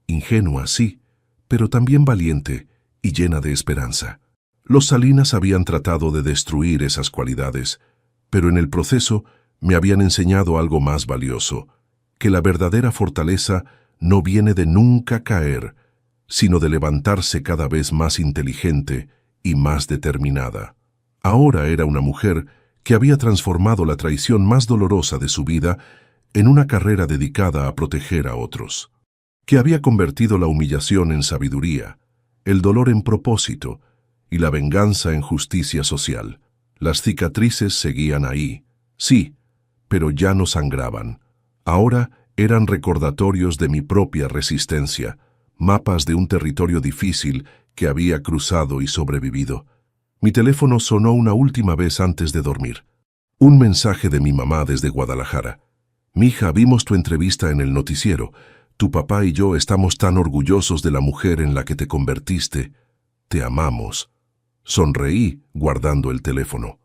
Ingenua, sí, pero también valiente y llena de esperanza. Los Salinas habían tratado de destruir esas cualidades, pero en el proceso me habían enseñado algo más valioso, que la verdadera fortaleza no viene de nunca caer, sino de levantarse cada vez más inteligente y más determinada. Ahora era una mujer que había transformado la traición más dolorosa de su vida en una carrera dedicada a proteger a otros, que había convertido la humillación en sabiduría, el dolor en propósito y la venganza en justicia social. Las cicatrices seguían ahí, sí, pero ya no sangraban. Ahora eran recordatorios de mi propia resistencia, mapas de un territorio difícil que había cruzado y sobrevivido. Mi teléfono sonó una última vez antes de dormir. Un mensaje de mi mamá desde Guadalajara. Mija, vimos tu entrevista en el noticiero. Tu papá y yo estamos tan orgullosos de la mujer en la que te convertiste. Te amamos. Sonreí, guardando el teléfono.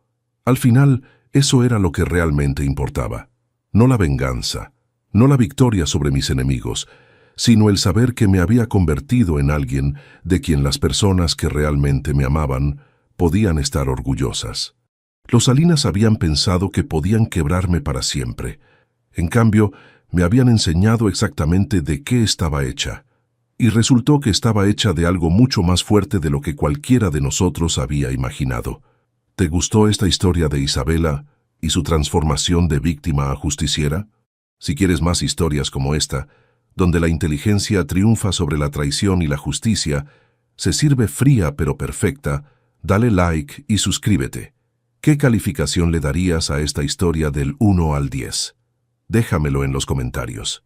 Al final, eso era lo que realmente importaba. No la venganza, no la victoria sobre mis enemigos, sino el saber que me había convertido en alguien de quien las personas que realmente me amaban podían estar orgullosas. Los Salinas habían pensado que podían quebrarme para siempre. En cambio, me habían enseñado exactamente de qué estaba hecha. Y resultó que estaba hecha de algo mucho más fuerte de lo que cualquiera de nosotros había imaginado. ¿Te gustó esta historia de Isabela y su transformación de víctima a justiciera? Si quieres más historias como esta, donde la inteligencia triunfa sobre la traición y la justicia, se sirve fría pero perfecta, dale like y suscríbete. ¿Qué calificación le darías a esta historia del 1 al 10? Déjamelo en los comentarios.